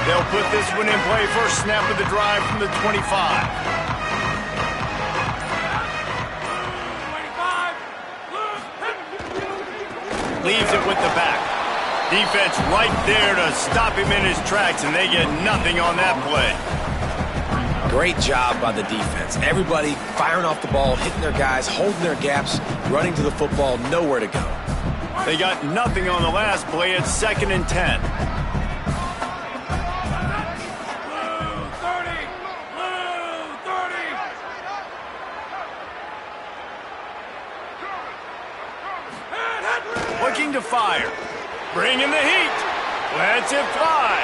S1: They'll put this one in play. First snap of the drive from the 25. leaves it with the back. Defense right there to stop him in his tracks, and they get nothing on that play.
S4: Great job by the defense. Everybody firing off the ball, hitting their guys, holding their gaps, running to the football, nowhere to go.
S1: They got nothing on the last play. It's 2nd and 10. Looking to fire. Bringing the heat. Lets it fly.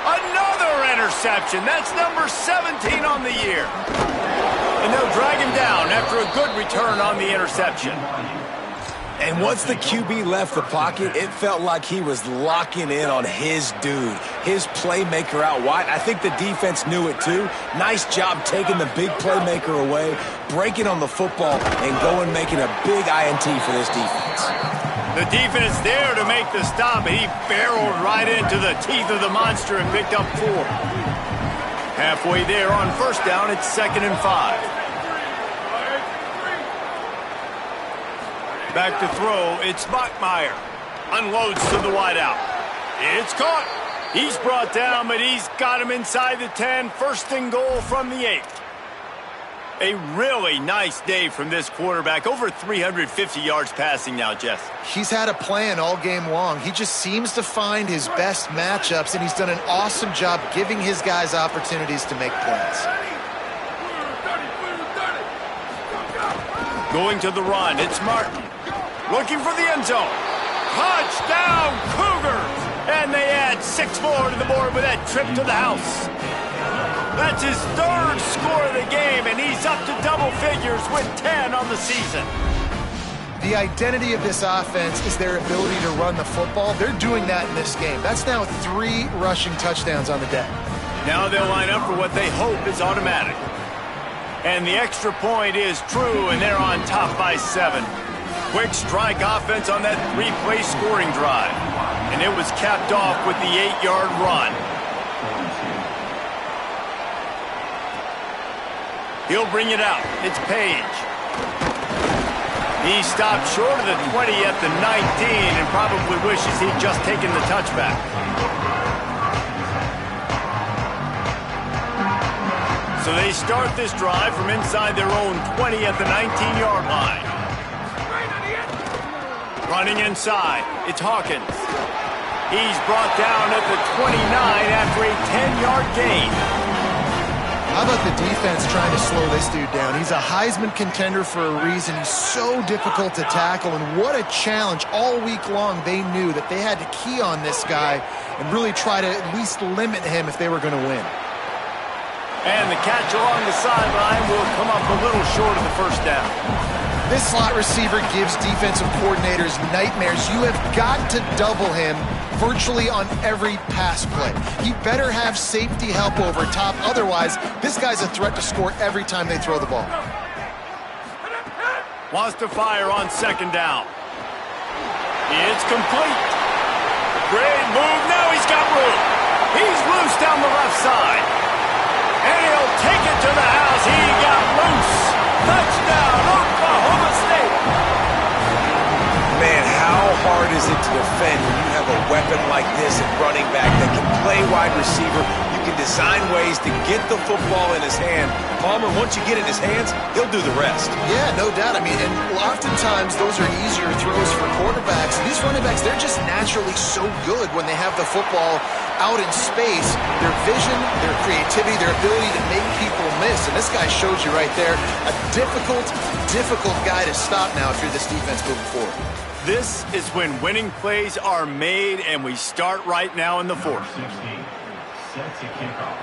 S1: Another interception. That's number 17 on the year. And they'll drag him down after a good return on the interception.
S4: And once the QB left the pocket, it felt like he was locking in on his dude, his playmaker out wide. I think the defense knew it too. Nice job taking the big playmaker away, breaking on the football, and going making a big INT for this defense.
S1: The defense there to make the stop, and he barreled right into the teeth of the monster and picked up 4. Halfway there on 1st down, it's 2nd and 5. Back to throw, it's Bachmeier. Unloads to the wideout. It's caught. He's brought down, but he's got him inside the 10. 1st and goal from the 8. A really nice day from this quarterback. Over 350 yards passing now, Jess.
S3: He's had a plan all game long. He just seems to find his best matchups, and he's done an awesome job giving his guys opportunities to make plays.
S1: Going to the run, it's Martin. Looking for the end zone. Touchdown, Cougars! And they add 6 more to the board with that trip to the house. That's his 3rd score of the game, and he's up to double figures with 10 on the season.
S3: The identity of this offense is their ability to run the football. They're doing that in this game. That's now 3 rushing touchdowns on the day.
S1: Now they'll line up for what they hope is automatic. And the extra point is true, and they're on top by 7. Quick strike offense on that 3-play scoring drive. And it was capped off with the 8-yard run. He'll bring it out. It's Page. He stopped short of the 20 at the 19 and probably wishes he'd just taken the touchback. So they start this drive from inside their own 20 at the 19-yard line. Running inside, it's Hawkins. He's brought down at the 29 after a 10-yard gain.
S3: How about the defense trying to slow this dude down? He's a Heisman contender for a reason. He's so difficult to tackle, and what a challenge. All week long, they knew that they had to key on this guy and really try to at least limit him if they were going to win.
S1: And the catch along the sideline will come up a little short of the 1st down.
S3: This slot receiver gives defensive coordinators nightmares. You have got to double him virtually on every pass play. He better have safety help over top. Otherwise, this guy's a threat to score every time they throw the ball.
S1: Wants to fire on 2nd down. It's complete. Great move. Now he's got room. He's loose down the left side. And he'll take it to the house. He got loose. Touchdown, Oklahoma State.
S4: Man, how hard is it to defend when you have a weapon like this at running back that can play wide receiver? You can design ways to get the football in his hand. Palmer, once you get it in his hands, he'll do the rest.
S3: Yeah, no doubt. I mean, and oftentimes those are easier throws for quarterbacks. These running backs, they're just naturally so good when they have the football out in space. Their vision, their creativity, their ability to make people miss. And this guy shows you right there, a difficult guy to stop now if you're this defense moving forward.
S1: This is when winning plays are made, and we start right now in the 4th.
S6: Set to kick off.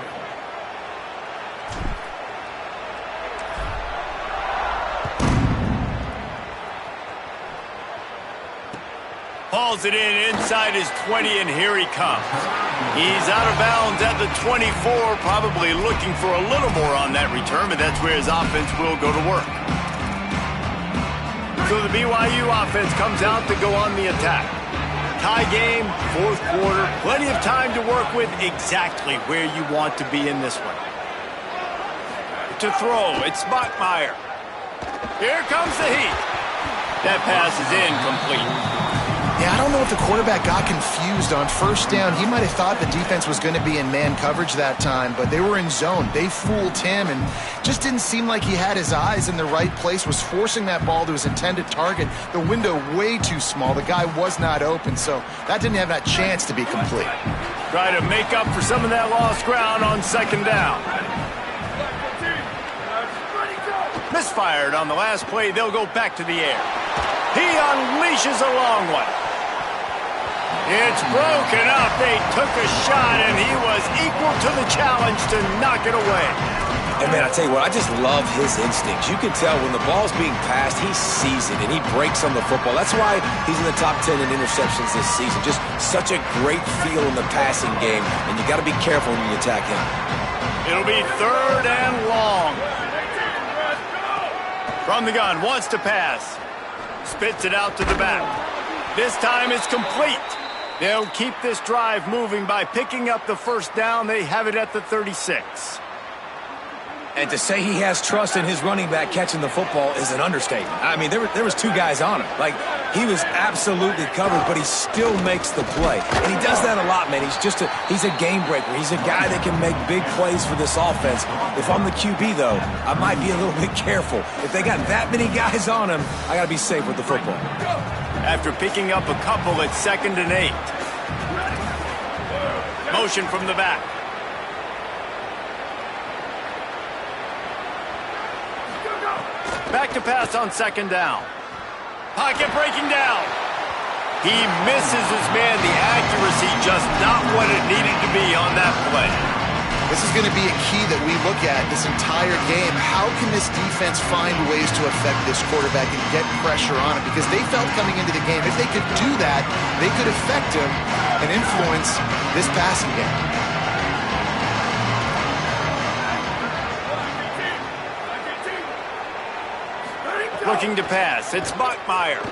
S1: Hauls it in inside his 20, and here he comes. He's out of bounds at the 24, probably looking for a little more on that return, but that's where his offense will go to work. So the BYU offense comes out to go on the attack. Tie game, 4th quarter, plenty of time to work with, exactly where you want to be in this one. To throw, it's Bachmeier. Here comes the heat. That pass is incomplete.
S3: Yeah, I don't know if the quarterback got confused on first down. He might have thought the defense was going to be in man coverage that time, but they were in zone. They fooled him and just didn't seem like he had his eyes in the right place, was forcing that ball to his intended target. The window way too small. The guy was not open, so that didn't have that chance to be complete.
S1: Try to make up for some of that lost ground on second down. Misfired on the last play. They'll go back to the air. He unleashes a long one. It's broken up. They took a shot, and he was equal to the challenge to knock it away.
S4: And, man, I tell you what, I just love his instincts. You can tell when the ball's being passed, he sees it, and he breaks on the football. That's why he's in the top 10 in interceptions this season. Just such a great feel in the passing game, and you got to be careful when you attack him.
S1: It'll be 3rd and long. From the gun, wants to pass. Spits it out to the back. This time it's complete. They'll keep this drive moving by picking up the first down. They have it at the 36.
S4: And to say he has trust in his running back catching the football is an understatement. I mean, there was 2 guys on him. Like, he was absolutely covered, but he still makes the play. And he does that a lot, man. He's a game breaker. He's a guy that can make big plays for this offense. If I'm the QB, though, I might be a little bit careful. If they got that many guys on him, I got to be safe with the football.
S1: After picking up a couple at 2nd and 8. Motion from the back. Back to pass on 2nd down. Pocket breaking down. He misses his man. The accuracy just not what it needed to be on that play.
S3: This is going to be a key that we look at this entire game. How can this defense find ways to affect this quarterback and get pressure on him? Because they felt coming into the game, if they could do that, they could affect him and influence this passing game.
S1: Looking to pass. It's Bachmeier.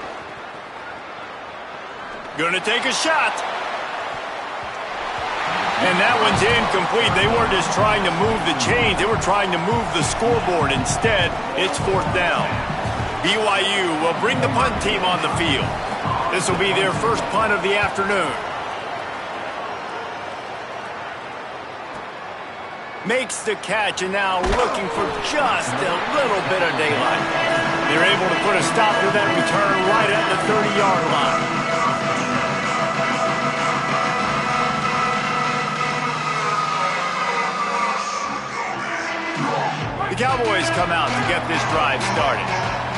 S1: Gonna take a shot. And that one's incomplete. They weren't just trying to move the chains. They were trying to move the scoreboard. Instead, it's 4th down. BYU will bring the punt team on the field. This will be their first punt of the afternoon. Makes the catch, and now looking for just a little bit of daylight. They're able to put a stop to that return right at the 30-yard line. The Cowboys come out to get this drive started.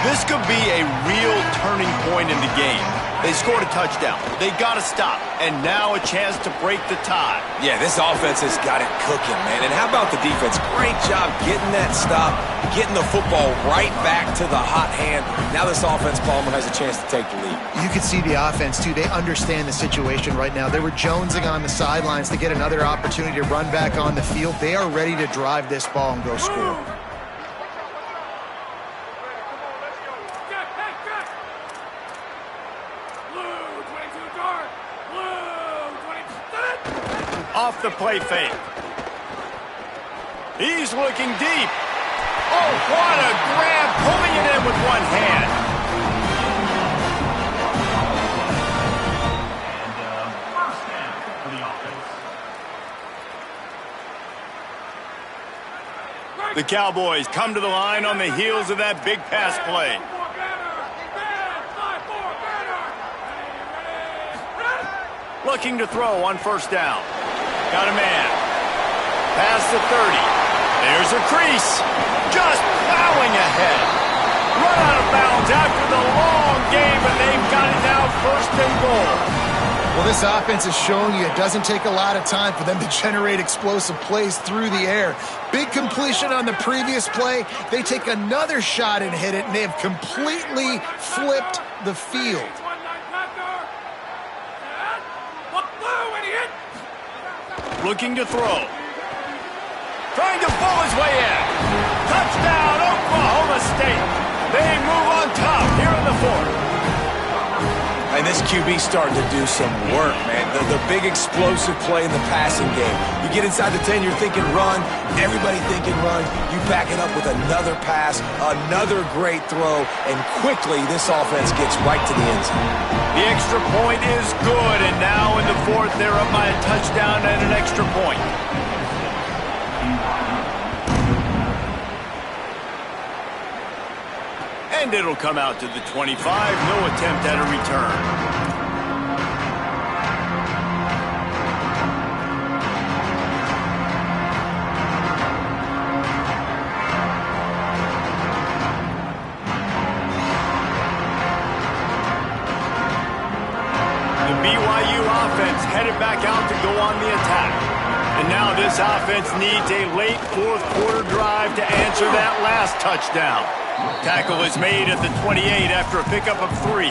S1: This could be a real turning point in the game. They scored a touchdown. They got to stop. And now a chance to break the tie.
S4: Yeah, this offense has got it cooking, man. And how about the defense? Great job getting that stop, getting the football right back to the hot hand. Now this offense, Palmer, has a chance to take the lead.
S3: You can see the offense, too. They understand the situation right now. They were jonesing on the sidelines to get another opportunity to run back on the field. They are ready to drive this ball and go score.
S1: Off the play fake. He's looking deep. Oh, what a grab, pulling it in with one hand.
S6: And first down for the offense.
S1: The Cowboys come to the line on the heels of that big pass play. Looking to throw on 1st down. Got a man. Past the 30. There's a crease. Just plowing ahead. Run out of bounds after the long game, and they've got it now 1st and goal.
S3: Well, this offense is showing you it doesn't take a lot of time for them to generate explosive plays through the air. Big completion on the previous play. They take another shot and hit it, and they have completely flipped the field.
S1: Looking to throw. Trying to pull his way in. Touchdown, Oklahoma State. They move on top here in the 4th.
S4: And this This QB starting to do some work, man. The big explosive play in the passing game. You get inside the 10, you're thinking run. Everybody thinking run. You back it up with another pass, another great throw, and quickly this offense gets right to the end zone.
S1: The extra point is good, and now in the fourth, they're up by a touchdown and an extra point. And it'll come out to the 25. No attempt at a return. The BYU offense headed back out to go on the attack. And now this offense needs a late fourth quarter drive to answer that last touchdown. Tackle is made at the 28 after a pickup of 3.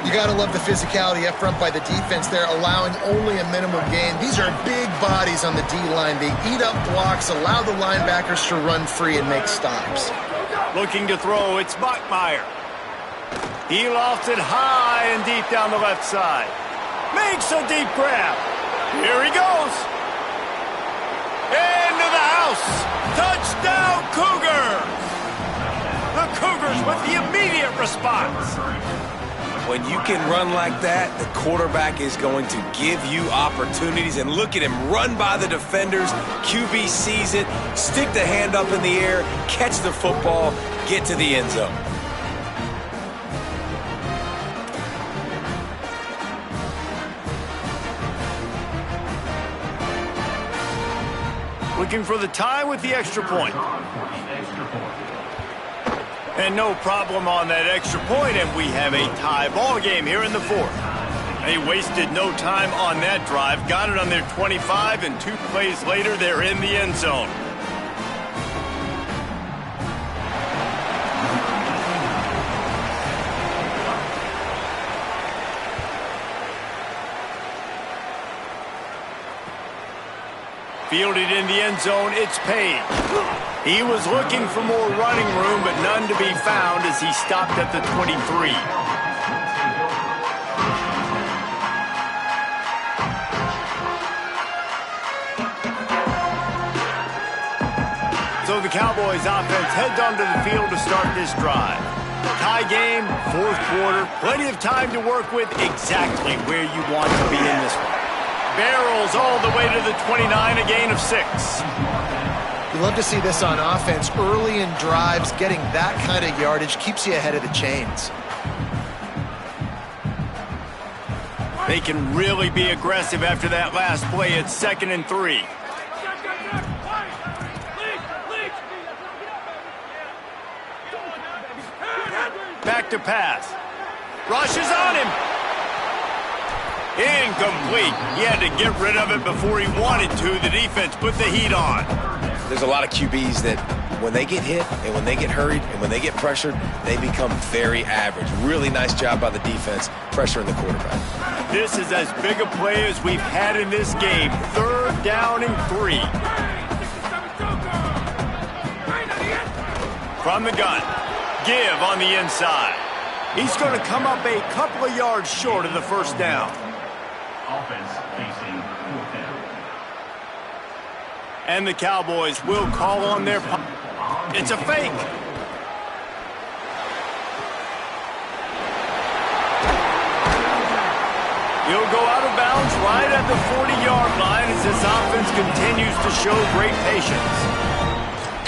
S3: You got to love the physicality up front by the defense there, allowing only a minimum gain. These are big bodies on the D-line. They eat up blocks, allow the linebackers to run free and make stops.
S1: Looking to throw, it's Bachmeier. He lofts it high and deep down the left side. Makes a deep grab. Here he goes. Into the house. Touchdown, Cougars. The Cougars with the immediate response.
S4: When you can run like that, the quarterback is going to give you opportunities. And look at him run by the defenders. QB sees it, stick the hand up in the air, catch the football, get to the end zone.
S1: Looking for the tie with the extra point. And no problem on that extra point, and we have a tie ball game here in the fourth. They wasted no time on that drive, got it on their 25, and 2 plays later, they're in the end zone. Fielded in the end zone, it's Page. He was looking for more running room, but none to be found as he stopped at the 23. So the Cowboys offense heads onto the field to start this drive. Tie game, fourth quarter, plenty of time to work with, exactly where you want to be in this one. Barrels all the way to the 29, a gain of 6.
S3: You love to see this on offense. Early in drives, getting that kind of yardage keeps you ahead of the chains.
S1: They can really be aggressive after that last play. It's 2nd and 3. Back to pass. Rushes on him. Incomplete. He had to get rid of it before he wanted to. The defense put the heat on.
S4: There's a lot of QBs that when they get hit and when they get hurried and when they get pressured, they become very average. Really nice job by the defense pressuring the quarterback.
S1: This is as big a play as we've had in this game. 3rd down and 3. From the gun. Give on the inside. He's going to come up a couple of yards short of the first down.
S6: Offense facing 4th down.
S1: And the Cowboys will call on their punt. It's a fake. He'll go out of bounds right at the 40-yard line as this offense continues to show great patience.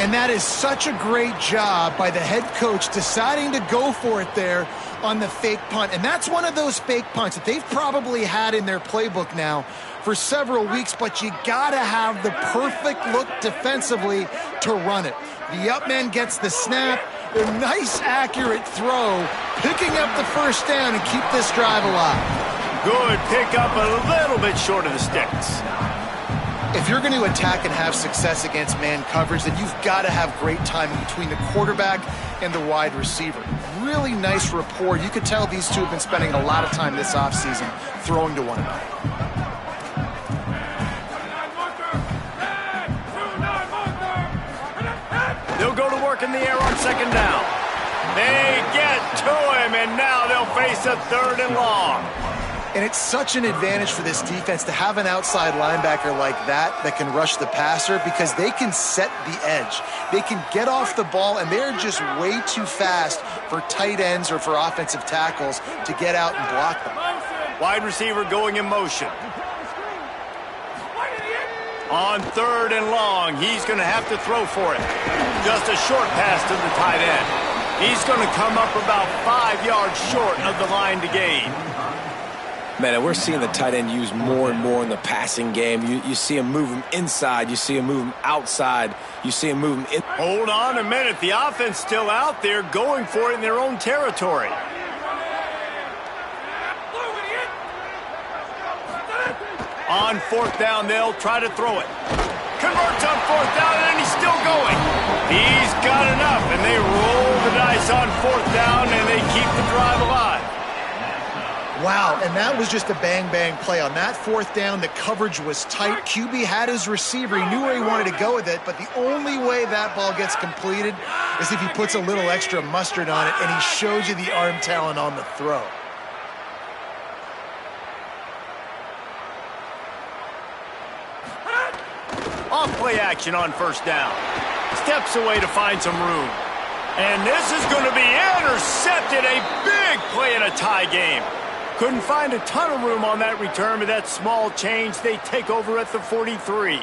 S3: And that is such a great job by the head coach deciding to go for it there on the fake punt. And that's one of those fake punts that they've probably had in their playbook now for several weeks, but you got to have the perfect look defensively to run it. The up man gets the snap, a nice accurate throw, picking up the first down and keep this drive alive.
S1: Good pickup, a little bit short of the sticks.
S3: If you're going to attack and have success against man coverage, then you've got to have great timing between the quarterback and the wide receiver. Really nice rapport. You could tell these two have been spending a lot of time this offseason throwing to one another.
S1: They'll go to work in the air on 2nd down. They get to him, and now they'll face a 3rd and long.
S3: And it's such an advantage for this defense to have an outside linebacker like that can rush the passer, because they can set the edge. They can get off the ball, and they're just way too fast for tight ends or for offensive tackles to get out and block them.
S1: Wide receiver going in motion. On 3rd and long, he's going to have to throw for it. Just a short pass to the tight end. He's going to come up about 5 yards short of the line to gain.
S4: Man, and we're seeing the tight end used more and more in the passing game. You see him move him inside. You see him move him outside. You see him move him in.
S1: Hold on a minute. The offense still out there going for it in their own territory. On 4th down, they'll try to throw it. Converts on 4th down, and he's still going. He's got enough, and they roll the dice on 4th down, and they keep the drive alive.
S3: Wow, and that was just a bang-bang play. On that 4th down, the coverage was tight. QB had his receiver. He knew where he wanted to go with it, but the only way that ball gets completed is if he puts a little extra mustard on it, and he shows you the arm talent on the throw.
S1: Off play action on 1st down. Steps away to find some room. And this is going to be intercepted. A big play in a tie game. Couldn't find a ton of room on that return, but that small change, they take over at the 43.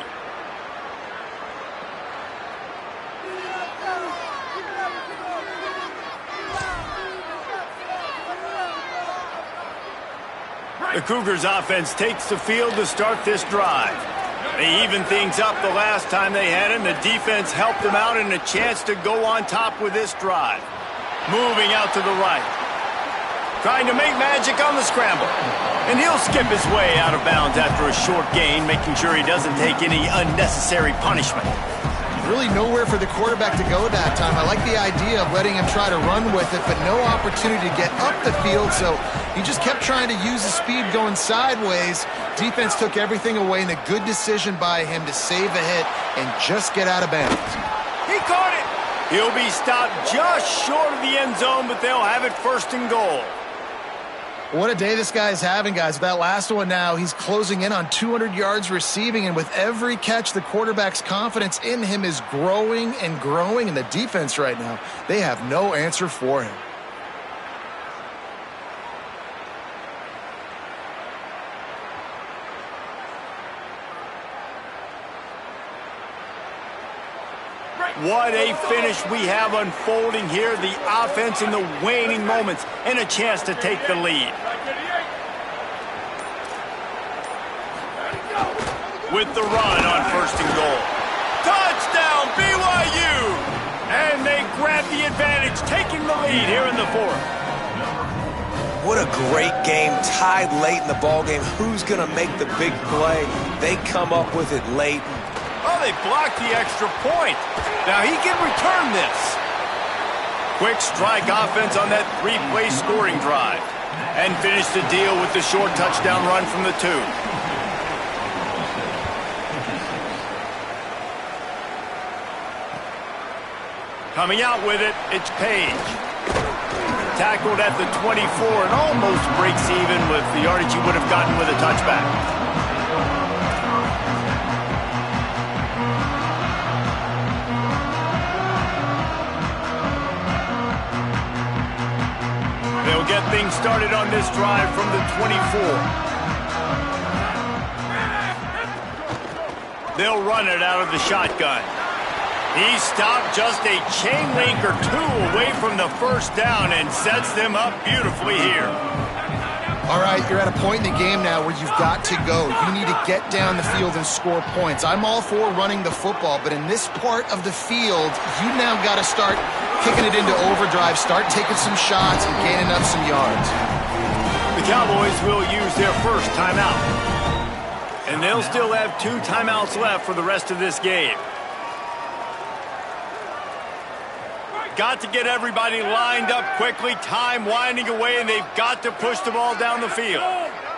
S1: The Cougars offense takes the field to start this drive. They evened things up the last time they had it, and the defense helped them out and a chance to go on top with this drive. Moving out to the right. Trying to make magic on the scramble. And he'll skip his way out of bounds after a short gain, making sure he doesn't take any unnecessary punishment.
S3: Really nowhere for the quarterback to go that time. I like the idea of letting him try to run with it, but no opportunity to get up the field, so he just kept trying to use the speed going sideways. Defense took everything away, and a good decision by him to save a hit and just get out of bounds.
S1: He caught it. He'll be stopped just short of the end zone, but they'll have it 1st and goal.
S3: What a day this guy's having, guys. With that last one now, he's closing in on 200 yards receiving, and with every catch, the quarterback's confidence in him is growing and growing, and the defense right now, they have no answer for him.
S1: What a finish we have unfolding here. The offense in the waning moments and a chance to take the lead. With the run on 1st and goal. Touchdown, BYU! And they grab the advantage, taking the lead here in the 4th.
S4: What a great game, tied late in the ballgame. Who's going to make the big play? They come up with it late.
S1: Oh, they blocked the extra point. Now he can return this. Quick strike offense on that 3-play scoring drive. And finish the deal with the short touchdown run from the 2. Coming out with it, it's Page. Tackled at the 24 and almost breaks even with the yardage he would have gotten with a touchback. They'll get things started on this drive from the 24. They'll run it out of the shotgun. He stopped just a chain link or 2 away from the 1st down and sets them up beautifully here.
S3: All right, you're at a point in the game now where you've got to go. You need to get down the field and score points. I'm all for running the football, but in this part of the field, you now got to start kicking it into overdrive, start taking some shots and gaining up some yards.
S1: The Cowboys will use their first timeout. And they'll still have 2 timeouts left for the rest of this game. Got to get everybody lined up quickly, time winding away, and they've got to push the ball down the field.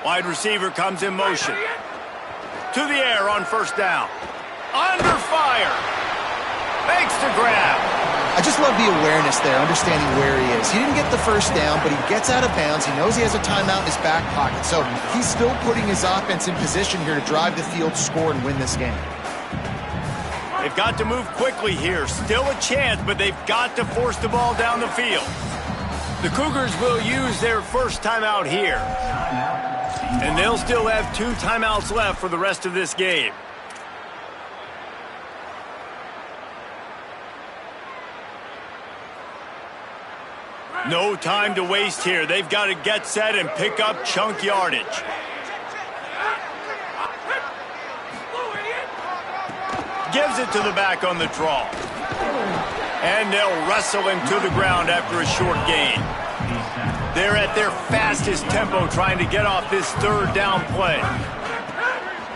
S1: Wide receiver comes in motion. To the air on 1st down. Under fire. Makes the grab.
S3: I just love the awareness there, understanding where he is. He didn't get the first down, but he gets out of bounds. He knows he has a timeout in his back pocket. So he's still putting his offense in position here to drive the field, score, and win this game.
S1: They've got to move quickly here. Still a chance, but they've got to force the ball down the field. The Cougars will use their first timeout here. And they'll still have 2 timeouts left for the rest of this game. No time to waste here. They've got to get set and pick up chunk yardage. Gives it to the back on the draw. And they'll wrestle him to the ground after a short gain. They're at their fastest tempo trying to get off this third down play.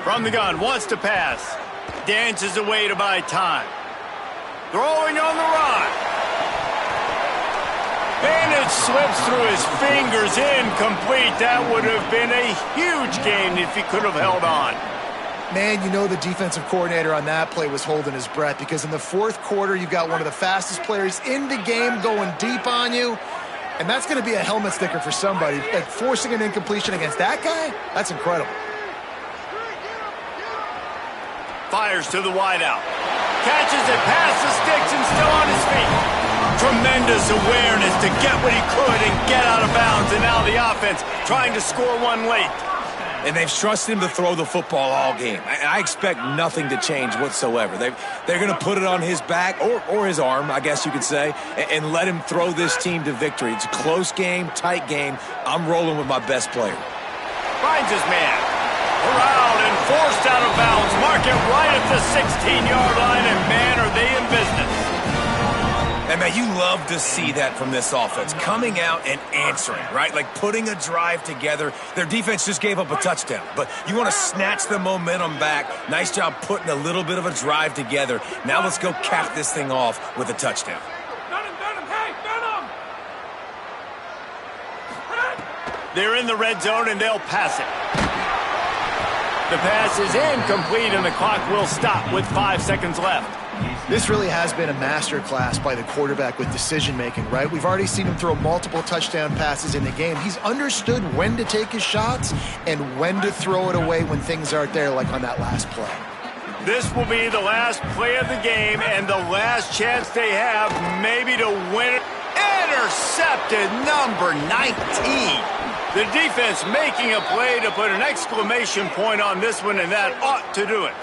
S1: From the gun, wants to pass. Dances away to buy time. Throwing on the run. And it slips through his fingers, incomplete. That would have been a huge gain if he could have held on.
S3: Man, you know the defensive coordinator on that play was holding his breath, because in the fourth quarter, you've got one of the fastest players in the game going deep on you, and that's going to be a helmet sticker for somebody. Like, forcing an incompletion against that guy, that's incredible.
S1: Fires to the wideout. Catches it past the sticks and still on his feet. Tremendous awareness to get what he could and get out of bounds, and now the offense trying to score one late.
S4: And they've trusted him to throw the football all game. I expect nothing to change whatsoever. They're going to put it on his back, or his arm, I guess you could say, and let him throw this team to victory. It's a close game, tight game. I'm rolling with my best player.
S1: Finds his man. Corralled and forced out of bounds. Mark it right at the 16-yard line, and man, are they in business.
S4: And, man, you love to see that from this offense, coming out and answering, right? Like putting a drive together. Their defense just gave up a touchdown, but you want to snatch the momentum back. Nice job putting a little bit of a drive together. Now let's go cap this thing off with a touchdown.
S1: They're in the red zone, and they'll pass it. The pass is incomplete, and the clock will stop with 5 seconds left.
S3: This really has been a masterclass by the quarterback with decision-making, right? We've already seen him throw multiple touchdown passes in the game. He's understood when to take his shots and when to throw it away when things aren't there, like on that last play.
S1: This will be the last play of the game and the last chance they have maybe to win it. Intercepted, number 19. The defense making a play to put an exclamation point on this one, and that ought to do it.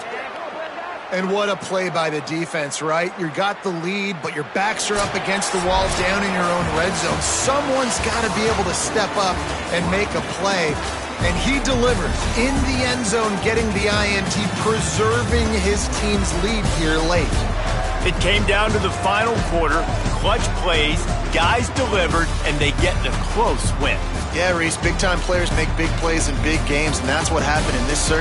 S3: And what a play by the defense, right? You got the lead, but your backs are up against the wall down in your own red zone. Someone's got to be able to step up and make a play. And he delivers in the end zone, getting the INT, preserving his team's lead here late.
S1: It came down to the final quarter, clutch plays, guys delivered, and they get the close win.
S3: Yeah, Reese, big-time players make big plays in big games, and that's what happened in this circuit.